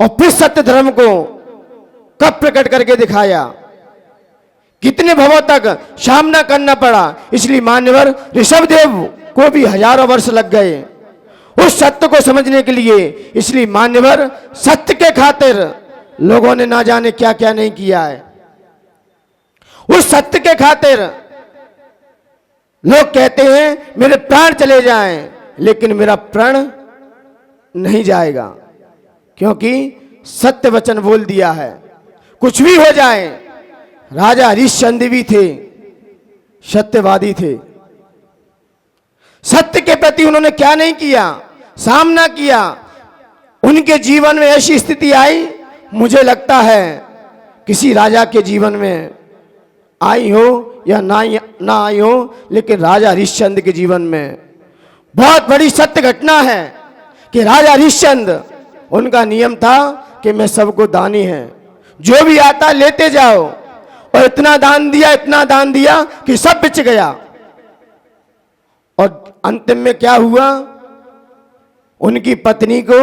और फिर सत्य धर्म को कब प्रकट करके दिखाया, कितने भवों तक सामना करना पड़ा। इसलिए मान्यवर, ऋषभदेव को भी हजारों वर्ष लग गए उस सत्य को समझने के लिए। इसलिए मान्यवर, सत्य के खातिर लोगों ने ना जाने क्या क्या नहीं किया है। उस सत्य के खातिर लोग कहते हैं मेरे प्राण चले जाएं, लेकिन मेरा प्राण नहीं जाएगा, क्योंकि सत्य वचन बोल दिया है। कुछ भी हो जाए, राजा हरिश्चंद्र भी थे, सत्यवादी थे। सत्य के प्रति उन्होंने क्या नहीं किया, सामना किया। उनके जीवन में ऐसी स्थिति आई, मुझे लगता है किसी राजा के जीवन में आई हो या ना आई हो, लेकिन राजा हरिश्चंद्र के जीवन में बहुत बड़ी सत्य घटना है कि राजा हरिश्चंद्र, उनका नियम था कि मैं सबको दानी है, जो भी आता लेते जाओ। और इतना दान दिया, इतना दान दिया कि सब बिच गया। और अंतिम में क्या हुआ, उनकी पत्नी को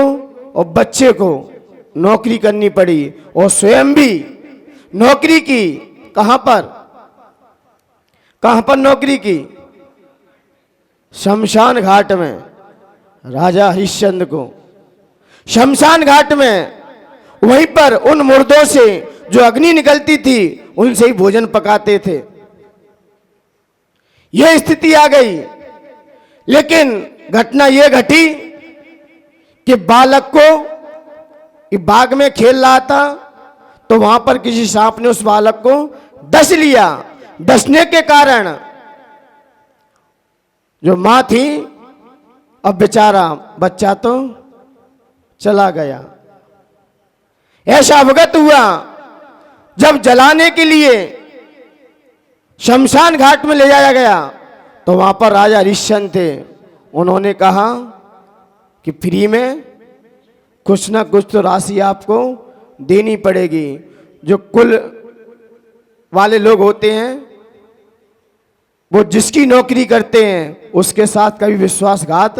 और बच्चे को नौकरी करनी पड़ी, और स्वयं भी नौकरी की। कहां पर नौकरी की? शमशान घाट में। राजा हरिश्चंद्र को शमशान घाट में, वहीं पर उन मुर्दों से जो अग्नि निकलती थी, उनसे ही भोजन पकाते थे। यह स्थिति आ गई। लेकिन घटना यह घटी कि बालक को बाग में खेल रहा था, तो वहां पर किसी सांप ने उस बालक को डस लिया। डसने के कारण जो मां थी, अब बेचारा बच्चा तो चला गया। ऐसा अवगत हुआ जब जलाने के लिए शमशान घाट में ले जाया गया, तो वहां पर राजा हरिश्चंद्र थे। उन्होंने कहा कि फ्री में कुछ ना कुछ तो राशि आपको देनी पड़ेगी। जो कुल वाले लोग होते हैं, वो जिसकी नौकरी करते हैं उसके साथ कभी विश्वासघात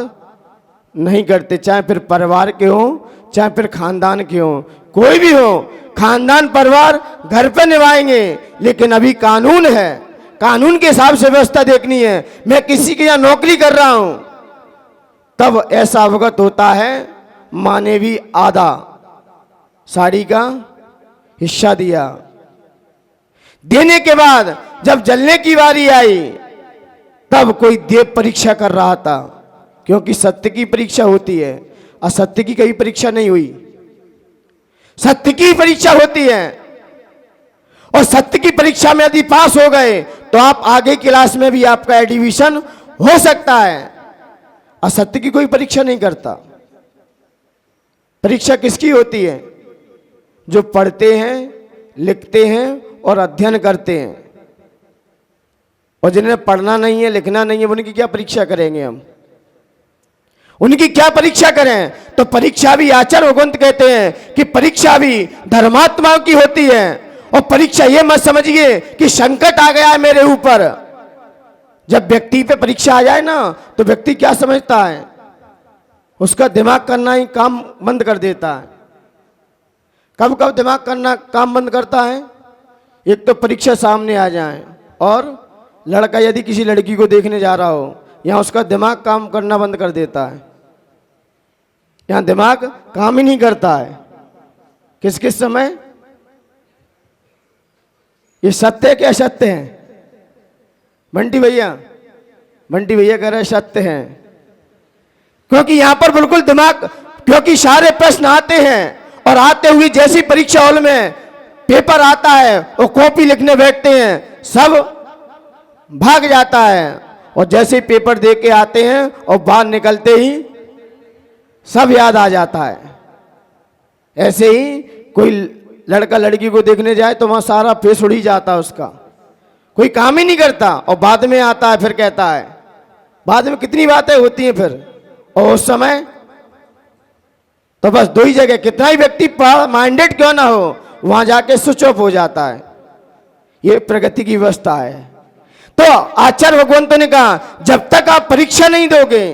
नहीं करते, चाहे फिर परिवार के हो, चाहे फिर खानदान के हो, कोई भी हो। खानदान परिवार घर पे निभाएंगे, लेकिन अभी कानून है, कानून के हिसाब से व्यवस्था देखनी है। मैं किसी के यहाँ नौकरी कर रहा हूं, तब ऐसा अवगत होता है, माँ ने भी आधा साड़ी का हिस्सा दिया। देने के बाद जब जलने की बारी आई तब कोई देव परीक्षा कर रहा था, क्योंकि सत्य की परीक्षा होती है, असत्य की कभी परीक्षा नहीं हुई। सत्य की परीक्षा होती है और सत्य की परीक्षा में यदि पास हो गए तो आप आगे क्लास में भी आपका एडमिशन हो सकता है। असत्य की कोई परीक्षा नहीं करता। परीक्षा किसकी होती है? जो पढ़ते हैं, लिखते हैं और अध्ययन करते हैं। और जिन्हें पढ़ना नहीं है, लिखना नहीं है, उनकी क्या परीक्षा करेंगे हम? उनकी क्या परीक्षा करें? तो परीक्षा भी आचार्य भगवंत कहते हैं कि परीक्षा भी धर्मात्माओं की होती है। और परीक्षा ये मत समझिए कि संकट आ गया है मेरे ऊपर। जब व्यक्ति पे परीक्षा आ जाए ना तो व्यक्ति क्या समझता है? उसका दिमाग करना ही काम बंद कर देता है। कब कब दिमाग करना काम बंद करता है? एक तो परीक्षा सामने आ जाए, और लड़का यदि किसी लड़की को देखने जा रहा हो, यहाँ उसका दिमाग काम करना बंद कर देता है। यहाँ दिमाग काम ही नहीं करता है। किस किस समय? ये सत्य है क्या असत्य है? बंटी भैया कह रहे सत्य है, क्योंकि यहां पर बिल्कुल दिमाग, क्योंकि सारे प्रश्न आते हैं और आते हुए जैसी परीक्षा हॉल में पेपर आता है वो कॉपी लिखने बैठते हैं, सब भाग जाता है। और जैसे पेपर दे के आते हैं और बाहर निकलते ही सब याद आ जाता है। ऐसे ही कोई लड़का लड़की को देखने जाए तो वहां सारा फेस उड़ ही जाता है उसका, कोई काम ही नहीं करता। और बाद में आता है फिर कहता है, बाद में कितनी बातें होती हैं फिर। और उस समय तो बस दो ही जगह, कितना ही व्यक्ति माइंडेड क्यों ना हो, वहां जाके स्विच ऑफ हो जाता है। ये प्रगति की व्यवस्था है। तो आचार्य भगवंत ने कहा जब तक आप परीक्षा नहीं दोगे,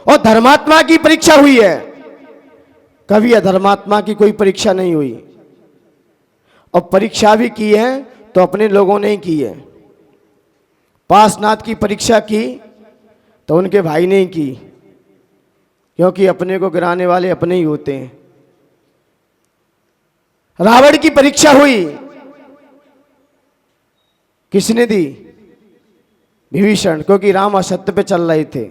और धर्मात्मा की परीक्षा हुई है, कभी अधर्मात्मा की कोई परीक्षा नहीं हुई। और परीक्षा भी की है तो अपने लोगों ने ही की है। पासनाथ की परीक्षा की तो उनके भाई ने ही की, क्योंकि अपने को गिराने वाले अपने ही होते हैं। रावण की परीक्षा हुई, किसने दी? विभीषण, क्योंकि राम असत्य पे चल रहे थे।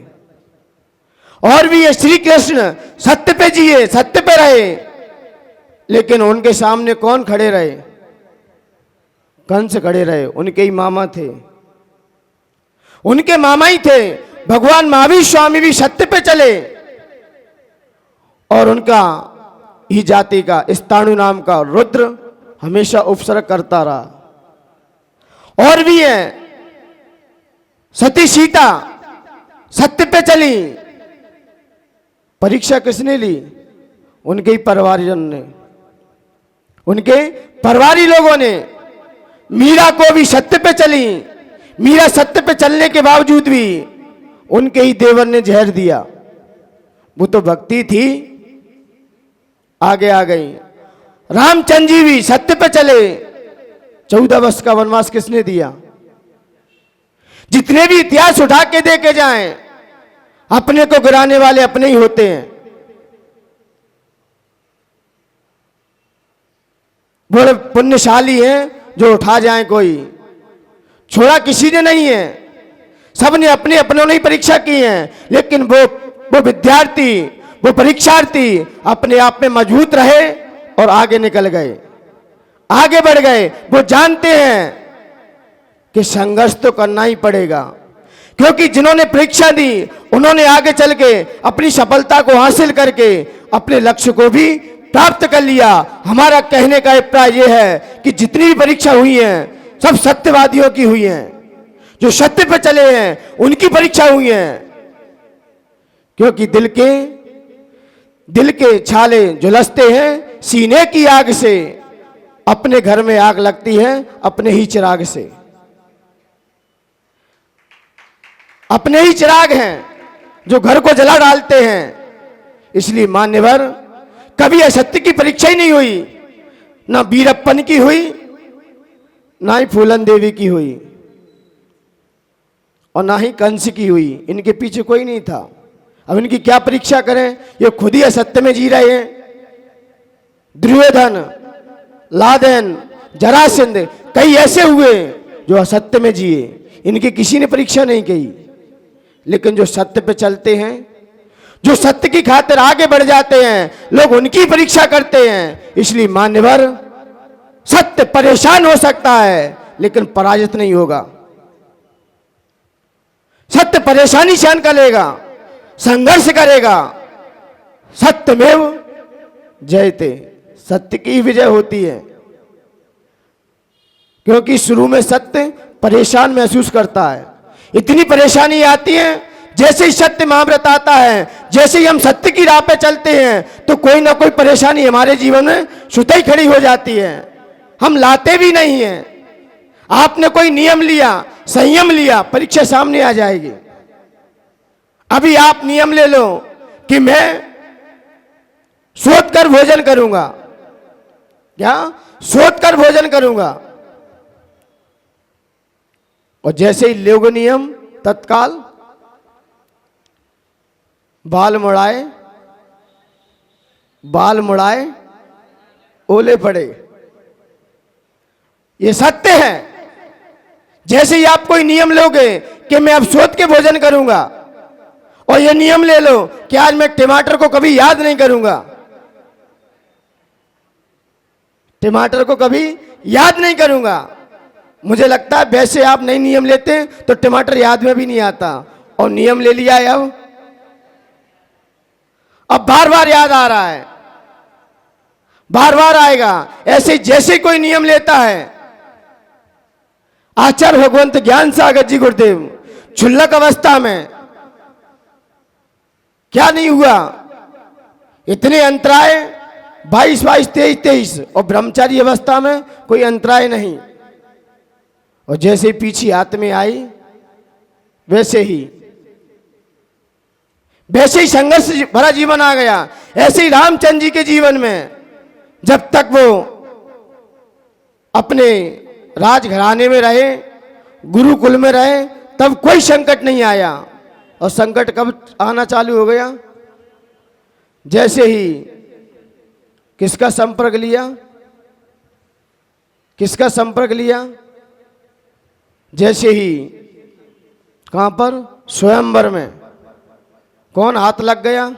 और भी ये श्री कृष्ण सत्य पे जिए, सत्य पे रहे, लेकिन उनके सामने कौन खड़े रहे? कंस खड़े रहे। उनके ही मामा थे, उनके मामा ही थे। भगवान महावीर स्वामी भी सत्य पे चले, और उनका ही जाति का स्थाणु नाम का रुद्र हमेशा उपसर्ग करता रहा। और भी है सती सीता सत्य पे चली। परीक्षा किसने ली? उनके ही परिवारजन ने, उनके परिवारी लोगों ने। मीरा को भी सत्य पे चली। मीरा सत्य पे चलने के बावजूद भी उनके ही देवर ने जहर दिया। वो तो भक्ति थी, आगे आ गई। रामचंद्र जी भी सत्य पे चले। 14 वर्ष का वनवास किसने दिया? जितने भी इतिहास उठा के देखे जाएं, अपने को गिराने वाले अपने ही होते हैं। बड़े पुण्यशाली हैं जो उठा जाए, कोई छोड़ा किसी ने नहीं है। सबने अपने अपनों ने ही परीक्षा की है, लेकिन वो विद्यार्थी, वो परीक्षार्थी अपने आप में मजबूत रहे और आगे निकल गए, आगे बढ़ गए। वो जानते हैं कि संघर्ष तो करना ही पड़ेगा, क्योंकि जिन्होंने परीक्षा दी उन्होंने आगे चल के अपनी सफलता को हासिल करके अपने लक्ष्य को भी प्राप्त कर लिया। हमारा कहने का अभिप्राय यह है कि जितनी भी परीक्षा हुई हैं सब सत्यवादियों की हुई हैं, जो सत्य पर चले हैं उनकी परीक्षा हुई है। क्योंकि दिल के छाले झुलसते हैं सीने की आग से, अपने घर में आग लगती है अपने ही चिराग से। अपने ही चिराग हैं जो घर को जला डालते हैं। इसलिए मान्यवर, कभी असत्य की परीक्षा ही नहीं हुई, ना वीरप्पन की हुई, ना ही फूलन देवी की हुई, और ना ही कंस की हुई। इनके पीछे कोई नहीं था। अब इनकी क्या परीक्षा करें? ये खुद ही असत्य में जी रहे हैं। दुर्योधन, लादेन, जरासंध, कई ऐसे हुए जो असत्य में जिए, इनकी किसी ने परीक्षा नहीं की। लेकिन जो सत्य पे चलते हैं, जो सत्य की खातिर आगे बढ़ जाते हैं, लोग उनकी परीक्षा करते हैं। इसलिए मान्यवर, सत्य परेशान हो सकता है लेकिन पराजित नहीं होगा। सत्य परेशानी सहन करेगा, संघर्ष करेगा। सत्यमेव जयते, सत्य की विजय होती है। क्योंकि शुरू में सत्य परेशान महसूस करता है, इतनी परेशानी आती है। जैसे ही सत्य महाव्रत आता है, जैसे ही हम सत्य की राह पे चलते हैं, तो कोई ना कोई परेशानी हमारे जीवन में स्वतः ही खड़ी हो जाती है। हम लाते भी नहीं हैं। आपने कोई नियम लिया, संयम लिया, परीक्षा सामने आ जाएगी। अभी आप नियम ले लो कि मैं सोच कर भोजन करूंगा, क्या सोच कर भोजन करूंगा, और जैसे ही लोग नियम, तत्काल बाल मुड़ाए ओले पड़े। ये सत्य है। जैसे ही आप कोई नियम लोगे कि मैं अब सोच के भोजन करूंगा, और ये नियम ले लो कि आज मैं टमाटर को कभी याद नहीं करूंगा, टमाटर को कभी याद नहीं करूंगा। मुझे लगता है वैसे आप नहीं नियम लेते तो टमाटर याद में भी नहीं आता, और नियम ले लिया है। अब बार बार याद आ रहा है, बार बार आएगा। ऐसे जैसे कोई नियम लेता है, आचार्य भगवंत ज्ञान सागर जी गुरुदेव क्षुल्लक अवस्था में क्या नहीं हुआ, इतने अंतराय 22, 23, और ब्रह्मचारी अवस्था में कोई अंतराय नहीं। और जैसे ही पीछे हाथ में आई, वैसे ही संघर्ष भरा जीवन आ गया। ऐसे ही रामचंद्र जी के जीवन में जब तक वो अपने राजघराने में रहे, गुरुकुल में रहे, तब कोई संकट नहीं आया। और संकट कब आना चालू हो गया? जैसे ही किसका संपर्क लिया, किसका संपर्क लिया? जैसे ही कहां पर? स्वयंवर में। कौन हाथ लग गया?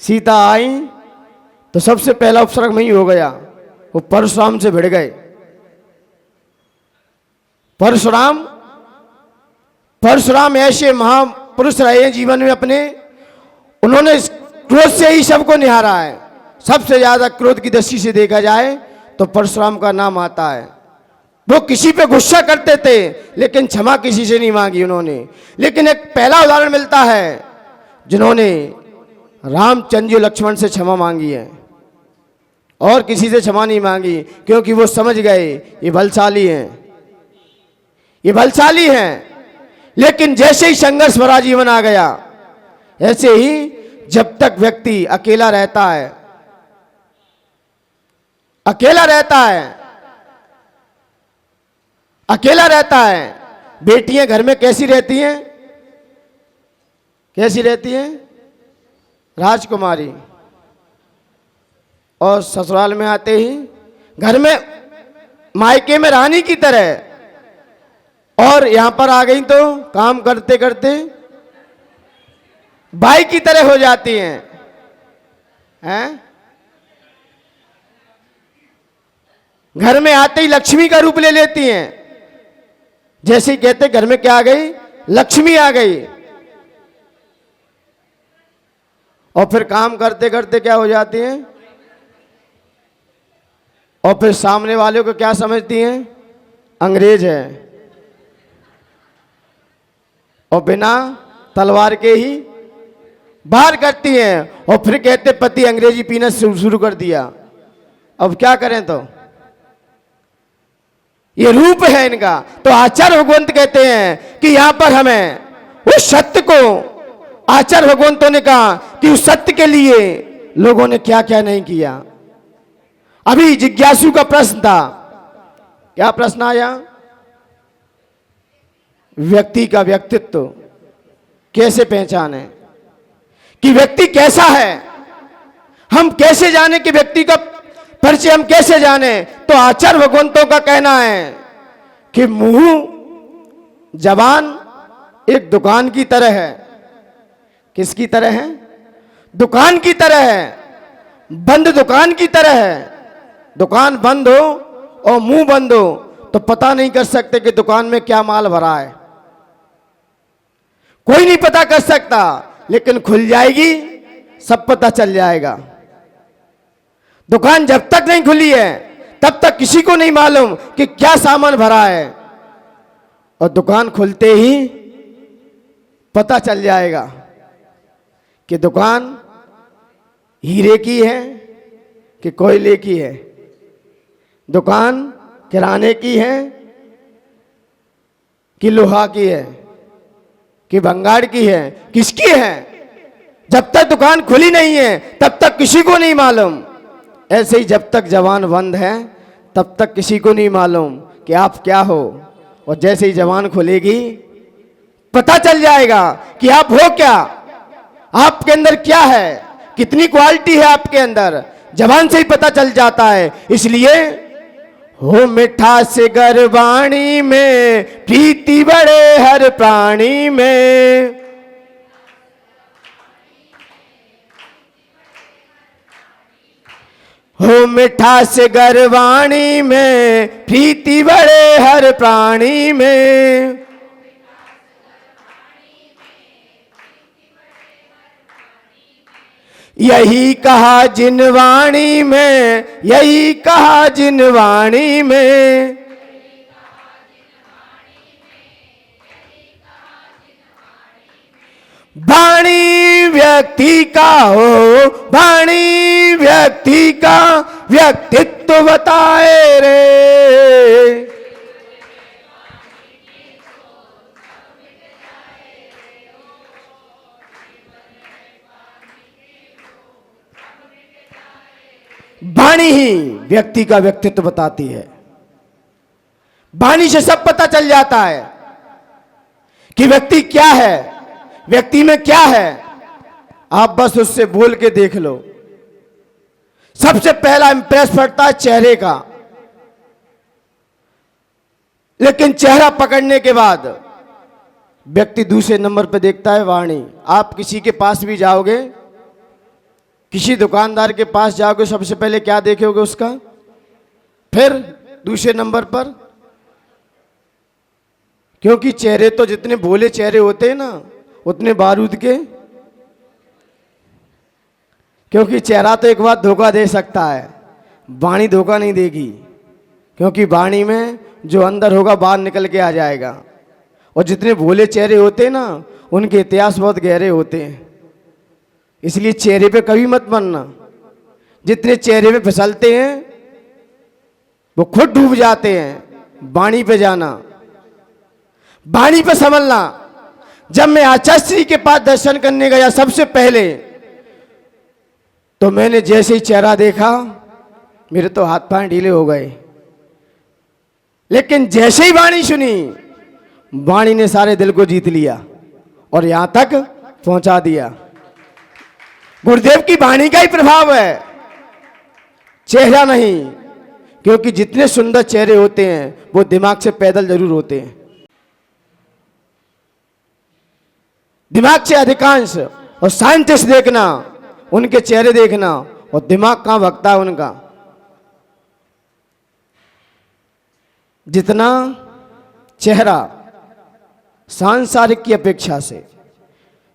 सीता आई तो सबसे पहला उपसर्ग में ही हो गया, वो परशुराम से भिड़ गए। परशुराम ऐसे महापुरुष रहे हैं जीवन में अपने, उन्होंने क्रोध से ही सबको निहारा है। सबसे ज्यादा क्रोध की दृष्टि से देखा जाए तो परशुराम का नाम आता है। वो किसी पे गुस्सा करते थे लेकिन क्षमा किसी से नहीं मांगी उन्होंने। लेकिन एक पहला उदाहरण मिलता है जिन्होंने रामचंद्र जी लक्ष्मण से क्षमा मांगी है, और किसी से क्षमा नहीं मांगी, क्योंकि वो समझ गए ये बलशाली हैं, ये बलशाली हैं। लेकिन जैसे ही संघर्ष भरा जीवन आ गया, ऐसे ही जब तक व्यक्ति अकेला रहता है, अकेला रहता है। बेटियां घर में कैसी रहती हैं? कैसी रहती हैं? राजकुमारी। और ससुराल में आते ही घर में मायके में रानी की तरह, और यहां पर आ गई तो काम करते करते बाई की तरह हो जाती हैं? घर में आते ही लक्ष्मी का रूप ले लेती हैं। जैसे ही कहते घर में क्या आ गई? लक्ष्मी आ गई। और फिर काम करते करते क्या हो जाती हैं? और फिर सामने वाले को क्या समझती हैं? अंग्रेज है, और बिना तलवार के ही बाहर करती हैं। और फिर कहते पति अंग्रेजी पीना शुरू कर दिया। अब क्या करें? तो ये रूप है इनका। तो आचार्य भगवंत कहते हैं कि यहां पर हमें उस सत्य को, आचार्य भगवंतों ने कहा कि उस सत्य के लिए लोगों ने क्या क्या नहीं किया। अभी जिज्ञासु का प्रश्न था, क्या प्रश्न आया? व्यक्ति का व्यक्तित्व कैसे पहचाने, कि व्यक्ति कैसा है? हम कैसे जाने कि व्यक्ति का परिचय हम कैसे जाने? तो आचार्य भगवंतों का कहना है कि मुंह जबान एक दुकान की तरह है। किसकी तरह है? दुकान की तरह है, बंद दुकान की तरह है। दुकान बंद हो और मुंह बंद हो तो पता नहीं कर सकते कि दुकान में क्या माल भरा है, कोई नहीं पता कर सकता। लेकिन खुल जाएगी सब पता चल जाएगा। दुकान जब तक नहीं खुली है तब तक किसी को नहीं मालूम कि क्या सामान भरा है, और दुकान खुलते ही पता चल जाएगा कि दुकान हीरे की है कि कोयले की है, दुकान किराने की है कि लोहा की है कि भंगार की है, किसकी है? जब तक दुकान खुली नहीं है तब तक किसी को नहीं मालूम। ऐसे ही जब तक जबान बंद है तब तक किसी को नहीं मालूम कि आप क्या हो, और जैसे ही जबान खुलेगी पता चल जाएगा कि आप हो क्या, आपके अंदर क्या है, कितनी क्वालिटी है आपके अंदर। जबान से ही पता चल जाता है। इसलिए हो मिठास गरवाणी में, प्रीति बड़े हर प्राणी में। हो मिठास गरवाणी में, प्रीति बड़े हर प्राणी में। यही कहा जिन वाणी में, यही कहा जिन वाणी में। वाणी व्यक्ति का हो, वाणी व्यक्ति का व्यक्तित्व बताए रे। वाणी ही व्यक्ति का व्यक्तित्व बताती है। वाणी से सब पता चल जाता है कि व्यक्ति क्या है, व्यक्ति में क्या है। आप बस उससे बोल के देख लो। सबसे पहला इंप्रेस पड़ता है चेहरे का, लेकिन चेहरा पकड़ने के बाद व्यक्ति दूसरे नंबर पर देखता है वाणी। आप किसी के पास भी जाओगे, किसी दुकानदार के पास जाओगे, सबसे पहले क्या देखोगे उसका, फिर दूसरे नंबर पर। क्योंकि चेहरे तो जितने भोले चेहरे होते हैं ना उतने बारूद के। क्योंकि चेहरा तो एक बार धोखा दे सकता है, वाणी धोखा नहीं देगी। क्योंकि वाणी में जो अंदर होगा बाहर निकल के आ जाएगा। और जितने भोले चेहरे होते हैं ना उनके इतिहास बहुत गहरे होते हैं। इसलिए चेहरे पे कभी मत बनना। जितने चेहरे पे फिसलते हैं वो खुद डूब जाते हैं। वाणी पे जाना, वाणी पे संभलना। जब मैं आचार्य श्री के पास दर्शन करने गया सबसे पहले, तो मैंने जैसे ही चेहरा देखा मेरे तो हाथ पांव ढीले हो गए। लेकिन जैसे ही वाणी सुनी, वाणी ने सारे दिल को जीत लिया और यहां तक पहुंचा दिया। गुरुदेव की वाणी का ही प्रभाव है, चेहरा नहीं। क्योंकि जितने सुंदर चेहरे होते हैं वो दिमाग से पैदल जरूर होते हैं। दिमाग से अधिकांश, और साइंटिस्ट देखना, उनके चेहरे देखना, और दिमाग कहां भगता है उनका। जितना चेहरा सांसारिक की अपेक्षा से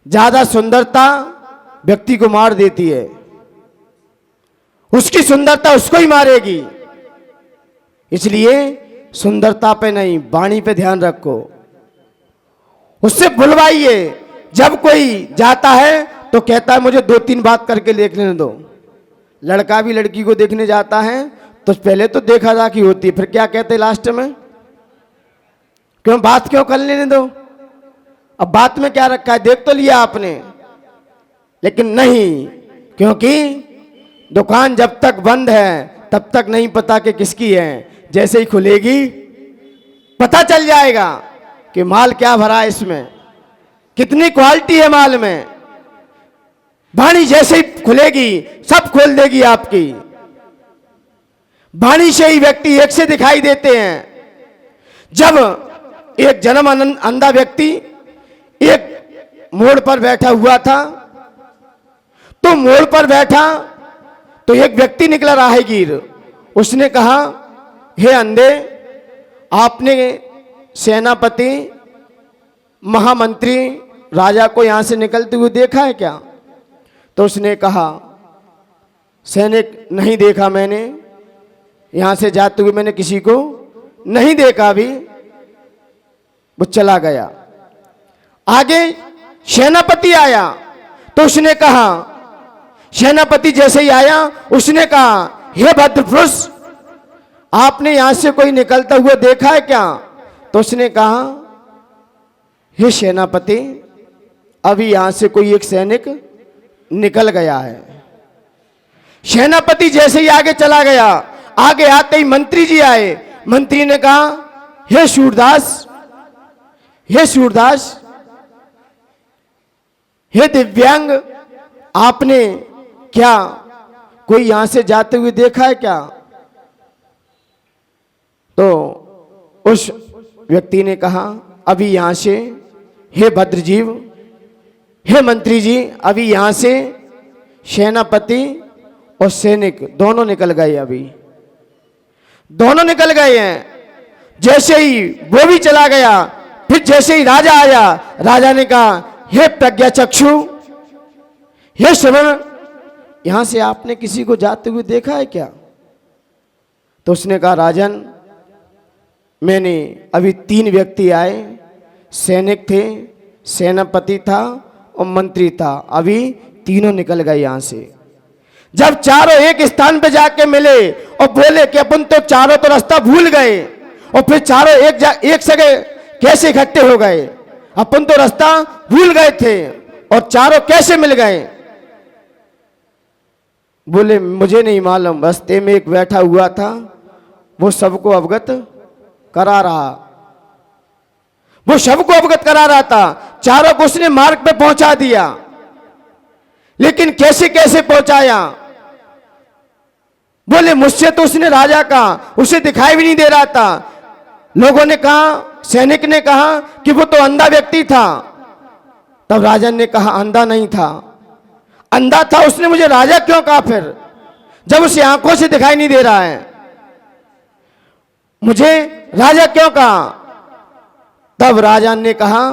ज्यादा सुंदरता व्यक्ति को मार देती है, उसकी सुंदरता उसको ही मारेगी। इसलिए सुंदरता पे नहीं, वाणी पे ध्यान रखो। उससे बुलवाइए। जब कोई जाता है तो कहता है मुझे 2-3 बात करके देख लेने दो। लड़का भी लड़की को देखने जाता है तो पहले तो देखा दाखी होती है, फिर क्या कहते हैं लास्ट में, क्यों बात क्यों कर लेने दो। अब बात में क्या रखा है, देख तो लिया आपने, लेकिन नहीं। क्योंकि दुकान जब तक बंद है तब तक नहीं पता कि किसकी है। जैसे ही खुलेगी पता चल जाएगा कि माल क्या भरा है, इसमें कितनी क्वालिटी है माल में। वाणी जैसे ही खुलेगी सब खोल देगी आपकी। वाणी से ही व्यक्ति एक से दिखाई देते हैं। जब एक जन्म अंधा व्यक्ति एक मोड़ पर बैठा हुआ था, तो मोड़ पर बैठा तो एक व्यक्ति निकला राहगीर। उसने कहा, हे अंधे, आपने सेनापति, महामंत्री, राजा को यहां से निकलते हुए देखा है क्या? तो उसने कहा, सैनिक, नहीं देखा मैंने, यहां से जाते हुए मैंने किसी को नहीं देखा भी। वो चला गया। आगे सेनापति आया तो उसने कहा, सेनापति जैसे ही आया उसने कहा, हे भद्र पुरुष, आपने यहां से कोई निकलता हुआ देखा है क्या? तो उसने कहा, हे सेनापति, अभी यहां से कोई एक सैनिक निकल गया है। सेनापति जैसे ही आगे चला गया, आगे आते ही मंत्री जी आए। मंत्री ने कहा, हे सूरदास, हे सूरदास, हे दिव्यांग, आपने क्या कोई यहां से जाते हुए देखा है क्या? तो उस व्यक्ति ने कहा, अभी यहां से, हे भद्रजीव, हे मंत्री जी, अभी यहां से सेनापति और सैनिक दोनों निकल गए। अभी दोनों निकल गए हैं। जैसे ही वो भी चला गया, फिर जैसे ही राजा आया, राजा ने कहा, हे प्रज्ञा चक्षु, हे श्रवण, यहां से आपने किसी को जाते हुए देखा है क्या? तो उसने कहा, राजन, मैंने अभी 3 व्यक्ति आए, सैनिक थे, सेनापति था और मंत्री था, अभी तीनों निकल गए यहां से। जब चारों एक स्थान पे जाके मिले और बोले कि अपन तो चारों तो रास्ता भूल गए, और फिर चारों एक जगह कैसे इकट्ठे हो गए? अपन तो रास्ता भूल गए थे और चारों कैसे मिल गए? बोले, मुझे नहीं मालूम, रास्ते में एक बैठा हुआ था, वो सबको अवगत करा रहा, वो सबको अवगत करा रहा था। चारों को उसने मार्ग पे पहुंचा दिया, लेकिन कैसे कैसे पहुंचाया? बोले, मुझसे तो उसने, राजा का, उसे दिखाई भी नहीं दे रहा था। लोगों ने कहा, सैनिक ने कहा कि वो तो अंधा व्यक्ति था। तब राजन ने कहा, अंधा नहीं था। अंधा था, उसने मुझे राजा क्यों कहा फिर, जब उसे आंखों से दिखाई नहीं दे रहा है? मुझे राजा क्यों कहा? तब राजा ने कहा,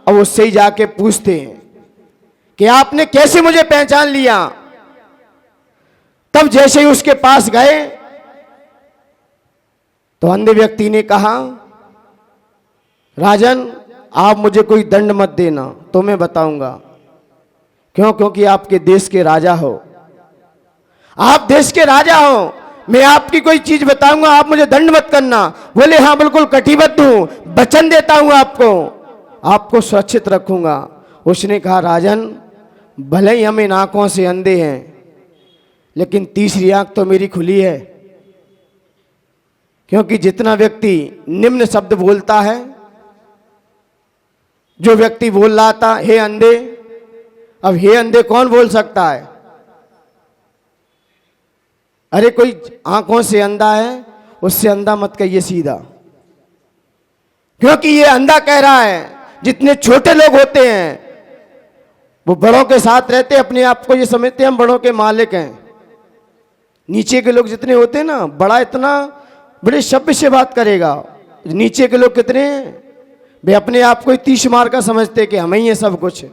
अब उससे ही जाके पूछते हैं कि आपने कैसे मुझे पहचान लिया? तब जैसे ही उसके पास गए तो अंधे व्यक्ति ने कहा, राजन, आप मुझे कोई दंड मत देना, तो मैं बताऊंगा। क्यों? क्योंकि आपके देश के राजा हो, आप देश के राजा हो, मैं आपकी कोई चीज बताऊंगा, आप मुझे दंड मत करना। बोले, हाँ बिल्कुल कटिबद्ध हूं, वचन देता हूं आपको, आपको सुरक्षित रखूंगा। उसने कहा, राजन, भले ही हम इन आंखों से अंधे हैं, लेकिन तीसरी आंख तो मेरी खुली है। क्योंकि जितना व्यक्ति निम्न शब्द बोलता है, जो व्यक्ति बोल रहा था, हे अंधे, अब हे अंधे कौन बोल सकता है? अरे कोई आंखों से अंधा है, उससे अंधा मत कहिए सीधा, क्योंकि ये अंधा कह रहा है। जितने छोटे लोग होते हैं वो बड़ों के साथ रहते, अपने आप को ये समझते हैं हम बड़ों के मालिक हैं। नीचे के लोग जितने होते हैं ना, बड़ा इतना बड़े शब्द से बात करेगा। नीचे के लोग कितने हैं, वे अपने आप को 30 मार का समझते कि हमें ही है सब कुछ।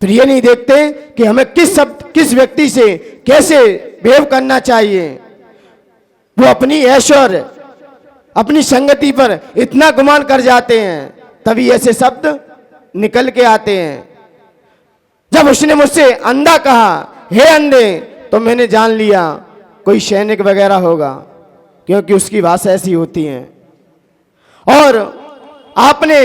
फिर ये नहीं देखते कि हमें किस व्यक्ति से कैसे बिहेव करना चाहिए। वो अपनी ऐश्वर्य, अपनी संगति पर इतना गुमान कर जाते हैं, तभी ऐसे शब्द निकल के आते हैं। जब उसने मुझसे अंधा कहा, हे अंधे, तो मैंने जान लिया कोई सैनिक वगैरह होगा, क्योंकि उसकी भाषा ऐसी होती है। और आपने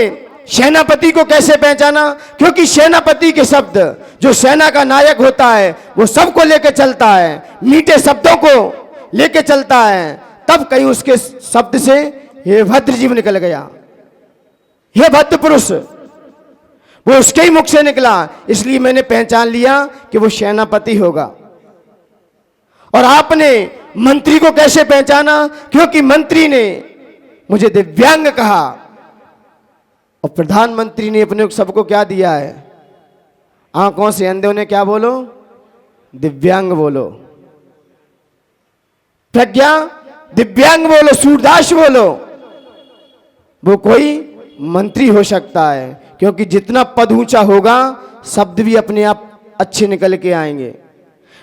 सेनापति को कैसे पहचाना? क्योंकि सेनापति के शब्द, जो सेना का नायक होता है, वो सबको लेके चलता है, मीठे शब्दों को लेके चलता है। तब कहीं उसके शब्द से हे भद्र जीव निकल गया, हे भद्र पुरुष, वो उसके ही मुख से निकला। इसलिए मैंने पहचान लिया कि वो सेनापति होगा। और आपने मंत्री को कैसे पहचाना? क्योंकि मंत्री ने मुझे दिव्यांग कहा और प्रधानमंत्री ने अपने सबको क्या दिया है? आंखों से अंधे उन्हें क्या बोलो? दिव्यांग बोलो। प्रज्ञा दिव्यांग बोलो, सूरदास बोलो। वो कोई मंत्री हो सकता है, क्योंकि जितना पद ऊंचा होगा शब्द भी अपने आप अच्छे निकल के आएंगे,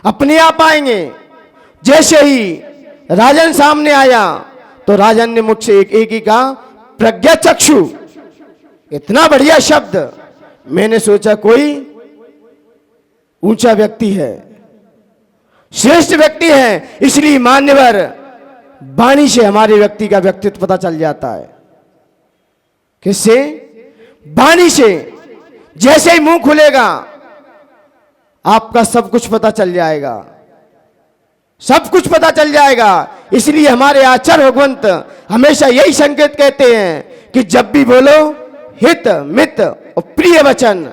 अपने आप आएंगे। जैसे ही राजन सामने आया तो राजन ने मुझसे एक ही कहा, प्रज्ञा चक्षु। इतना बढ़िया शब्द। मैंने सोचा कोई ऊंचा व्यक्ति है, श्रेष्ठ व्यक्ति है, इसलिए मान्यवर वाणी से हमारे व्यक्ति का व्यक्तित्व पता चल जाता है। किससे? वाणी से। जैसे ही मुंह खुलेगा आपका सब कुछ पता चल जाएगा, सब कुछ पता चल जाएगा। इसलिए हमारे आचार्य भगवंत हमेशा यही संकेत कहते हैं कि जब भी बोलो हित मित और प्रिय वचन।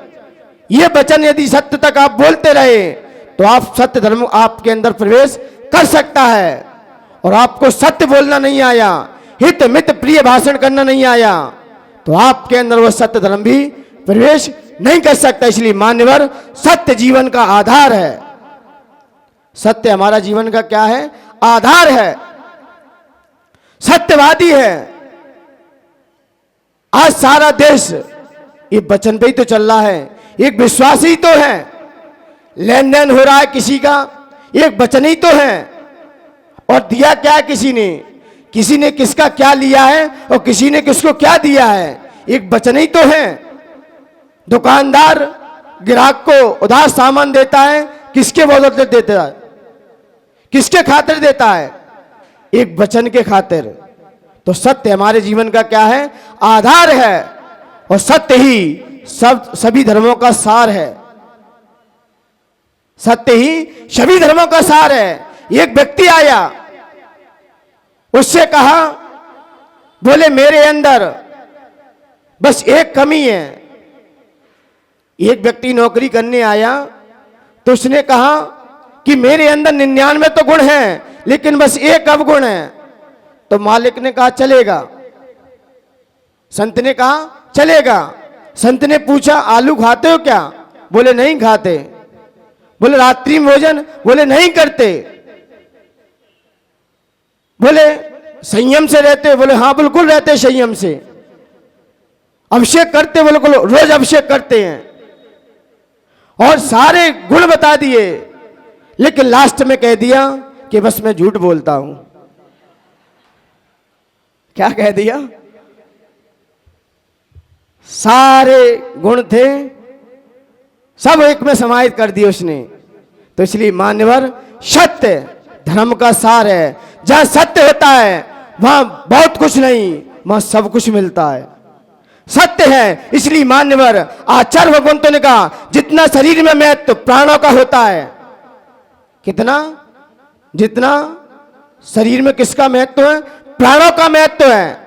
ये वचन यदि सत्य तक आप बोलते रहे तो आप सत्य धर्म आपके अंदर प्रवेश कर सकता है। और आपको सत्य बोलना नहीं आया, हित मित प्रिय भाषण करना नहीं आया, तो आपके अंदर वो सत्य धर्म भी प्रवेश नहीं कर सकता। इसलिए मान्यवर सत्य जीवन का आधार है। सत्य हमारा जीवन का क्या है? आधार है, सत्यवादी है। आज सारा देश ये वचन पे ही तो चल रहा है, एक विश्वास ही तो है। लेन देन हो रहा है किसी का, एक वचन ही तो है। और दिया क्या है किसी ने किसका क्या लिया है और किसी ने किसको क्या दिया है, एक वचन ही तो है। दुकानदार ग्राहक को उधार सामान देता है, किसके बदौलत देता है? किसके खातिर देता है? एक वचन के खातिर। तो सत्य हमारे जीवन का क्या है? आधार है। और सत्य ही सभी धर्मों का सार है। सत्य ही सभी धर्मों का सार है। एक व्यक्ति आया, उससे कहा, बोले मेरे अंदर बस एक कमी है। एक व्यक्ति नौकरी करने आया तो उसने कहा कि मेरे अंदर 99 तो गुण हैं, लेकिन बस एक अवगुण है। तो मालिक ने कहा चलेगा। संत ने कहा चलेगा। संत ने पूछा आलू खाते हो क्या? बोले नहीं खाते। बोले रात्रि में भोजन? बोले नहीं करते। बोले संयम से रहते हो? बोले हाँ बिल्कुल रहते संयम से। अभिषेक करते? बोले रोज अभिषेक करते हैं। और सारे गुण बता दिए, लेकिन लास्ट में कह दिया कि बस मैं झूठ बोलता हूं। क्या कह दिया? सारे गुण थे, सब एक में समाहित कर दिए उसने। तो इसलिए मान्यवर सत्य धर्म का सार है। जहां सत्य होता है वहां बहुत कुछ नहीं, वहां सब कुछ मिलता है। सत्य है। इसलिए मान्यवर आचार्य भगवंतों ने कहा जितना शरीर में महत्व प्राणों का होता है, कितना? जितना शरीर में किसका महत्व है? प्राणों का महत्व है।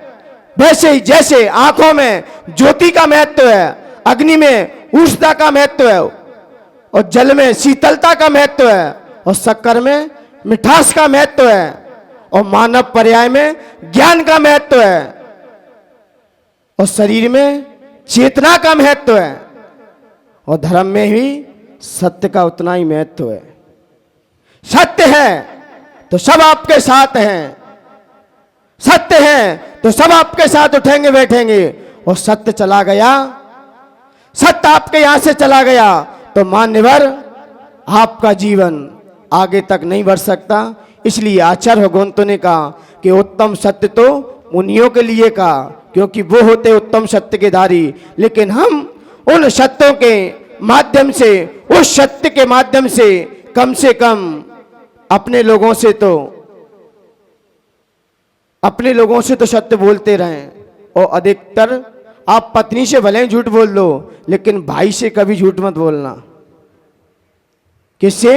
वैसे ही जैसे आंखों में ज्योति का महत्व है, अग्नि में उष्णता का महत्व है, और जल में शीतलता का महत्व है, और शक्कर में मिठास का महत्व है, और मानव पर्याय में ज्ञान का महत्व है, और शरीर में चेतना का महत्व है, और धर्म में भी सत्य का उतना ही महत्व है। सत्य है तो सब आपके साथ हैं, सत्य है तो सब आपके साथ उठेंगे बैठेंगे। और सत्य चला गया, सत्य आपके यहां से चला गया तो मान्यवर आपका जीवन आगे तक नहीं बढ़ सकता। इसलिए आचार्य भगवंतों ने कहा कि उत्तम सत्य तो मुनियों के लिए कहा, क्योंकि वो होते उत्तम सत्य के धारी। लेकिन हम उन सत्यों के माध्यम से, उस सत्य के माध्यम से कम अपने लोगों से तो सत्य बोलते रहें। और अधिकतर आप पत्नी से भले ही झूठ बोल दो, लेकिन भाई से कभी झूठ मत बोलना। किससे?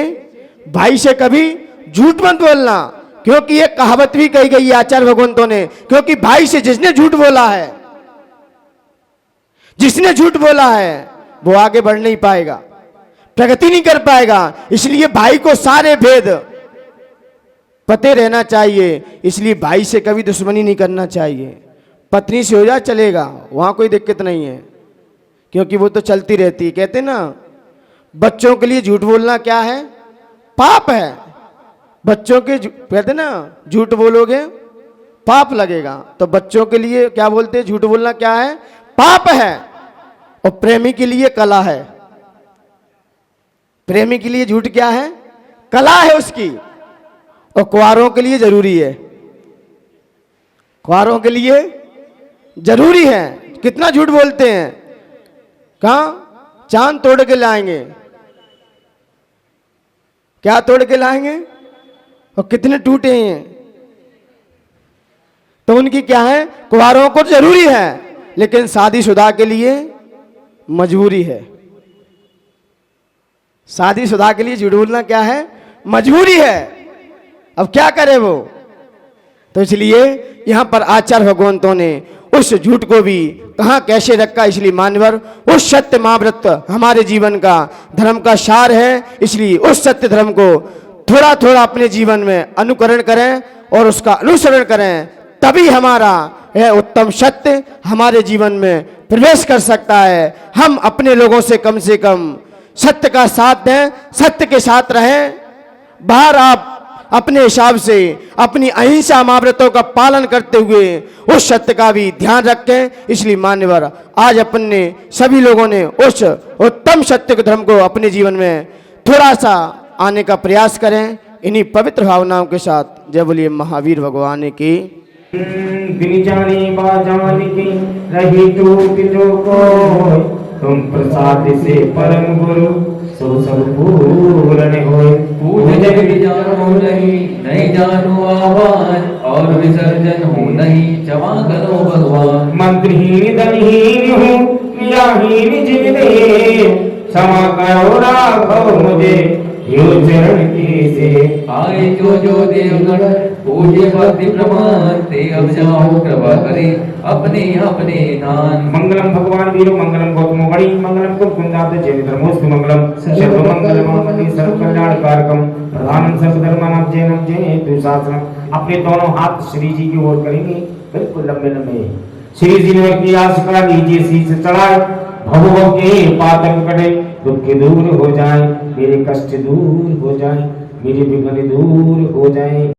भाई से कभी झूठ मत बोलना, क्योंकि एक कहावत भी कही गई है आचार्य भगवंतों ने, क्योंकि भाई से जिसने झूठ बोला है, जिसने झूठ बोला है वो आगे बढ़ नहीं पाएगा, प्रगति नहीं कर पाएगा। इसलिए भाई को सारे भेद पते रहना चाहिए। इसलिए भाई से कभी दुश्मनी नहीं करना चाहिए। पत्नी से हो जाए चलेगा, वहाँ कोई दिक्कत नहीं है, क्योंकि वो तो चलती रहती है। कहते ना बच्चों के लिए झूठ बोलना क्या है? पाप है। बच्चों के कहते ना झूठ बोलोगे पाप लगेगा, तो बच्चों के लिए क्या बोलते हैं? झूठ बोलना क्या है? पाप है। और प्रेमी के लिए कला है। प्रेमी के लिए झूठ क्या है? कला है उसकी। और कुंवारों के लिए जरूरी है। कुंवारों के लिए जरूरी है। कितना झूठ बोलते हैं, कहाँ चांद तोड़ के लाएंगे, क्या तोड़ के लाएंगे, और कितने टूटे हैं। तो उनकी क्या है? कुंवारों को जरूरी है, लेकिन शादीशुदा के लिए मजबूरी है। शादीशुदा के लिए झूठ बोलना क्या है? मजबूरी है। अब क्या करे वो? तो इसलिए यहां पर आचार्य भगवंतों ने उस झूठ को भी कहां कैसे रखा। इसलिए मान्यवर उस सत्य महाव्रत हमारे जीवन का धर्म का सार है। इसलिए उस सत्य धर्म को थोड़ा थोड़ा अपने जीवन में अनुकरण करें और उसका अनुसरण करें, तभी हमारा यह उत्तम सत्य हमारे जीवन में प्रवेश कर सकता है। हम अपने लोगों से कम सत्य का साथ दें, सत्य के साथ रहें। बाहर आप अपने हिसाब से अपनी अहिंसा महाव्रतों का पालन करते हुए उस सत्य का भी ध्यान रखें। इसलिए मान्यवर आज अपन ने सभी लोगों ने उस उत्तम सत्य के धर्म को अपने जीवन में थोड़ा सा आने का प्रयास करें। इन्हीं पवित्र भावनाओं के साथ जय बोलिए महावीर भगवान की। दिन जानी बाजानी की रही टूट जो कोई, तुम प्रसाद से परम गुरु सो सब पूर्ण होए। पूजन भी जानो नहीं जानो आवाज, और विसर्जन हो नहीं क्षमा करो भगवान। मंत्रहीन धनहीन हूँ क्रियाहीन जिगरे, क्षमा करो राघव मुझे यो चरण की से। आए जो देवगण पूज्य भक्ति प्रमाण, ते अब जाओ कृपा करे अपने अपने दान। मंगलम भगवान वीरो मंगलम गौतमो गणी मंगलम कुंदात जय धर्मोस्तु मंगलम सर्व मंगल मांगल्ये सर्व कल्याण कारकम प्रधानम सर्व धर्मानां जयं जयतु शासनम। अपने दोनों हाथ श्री जी की ओर करेंगे, बिल्कुल लंबे लंबे। श्री जी ने की आशीर्वाद लीजिए, शीश चढ़ाए। भव के पातक कटे, दुख दूर हो जाए, मेरे कष्ट दूर हो जाए, मेरे विघ्न दूर हो जाए।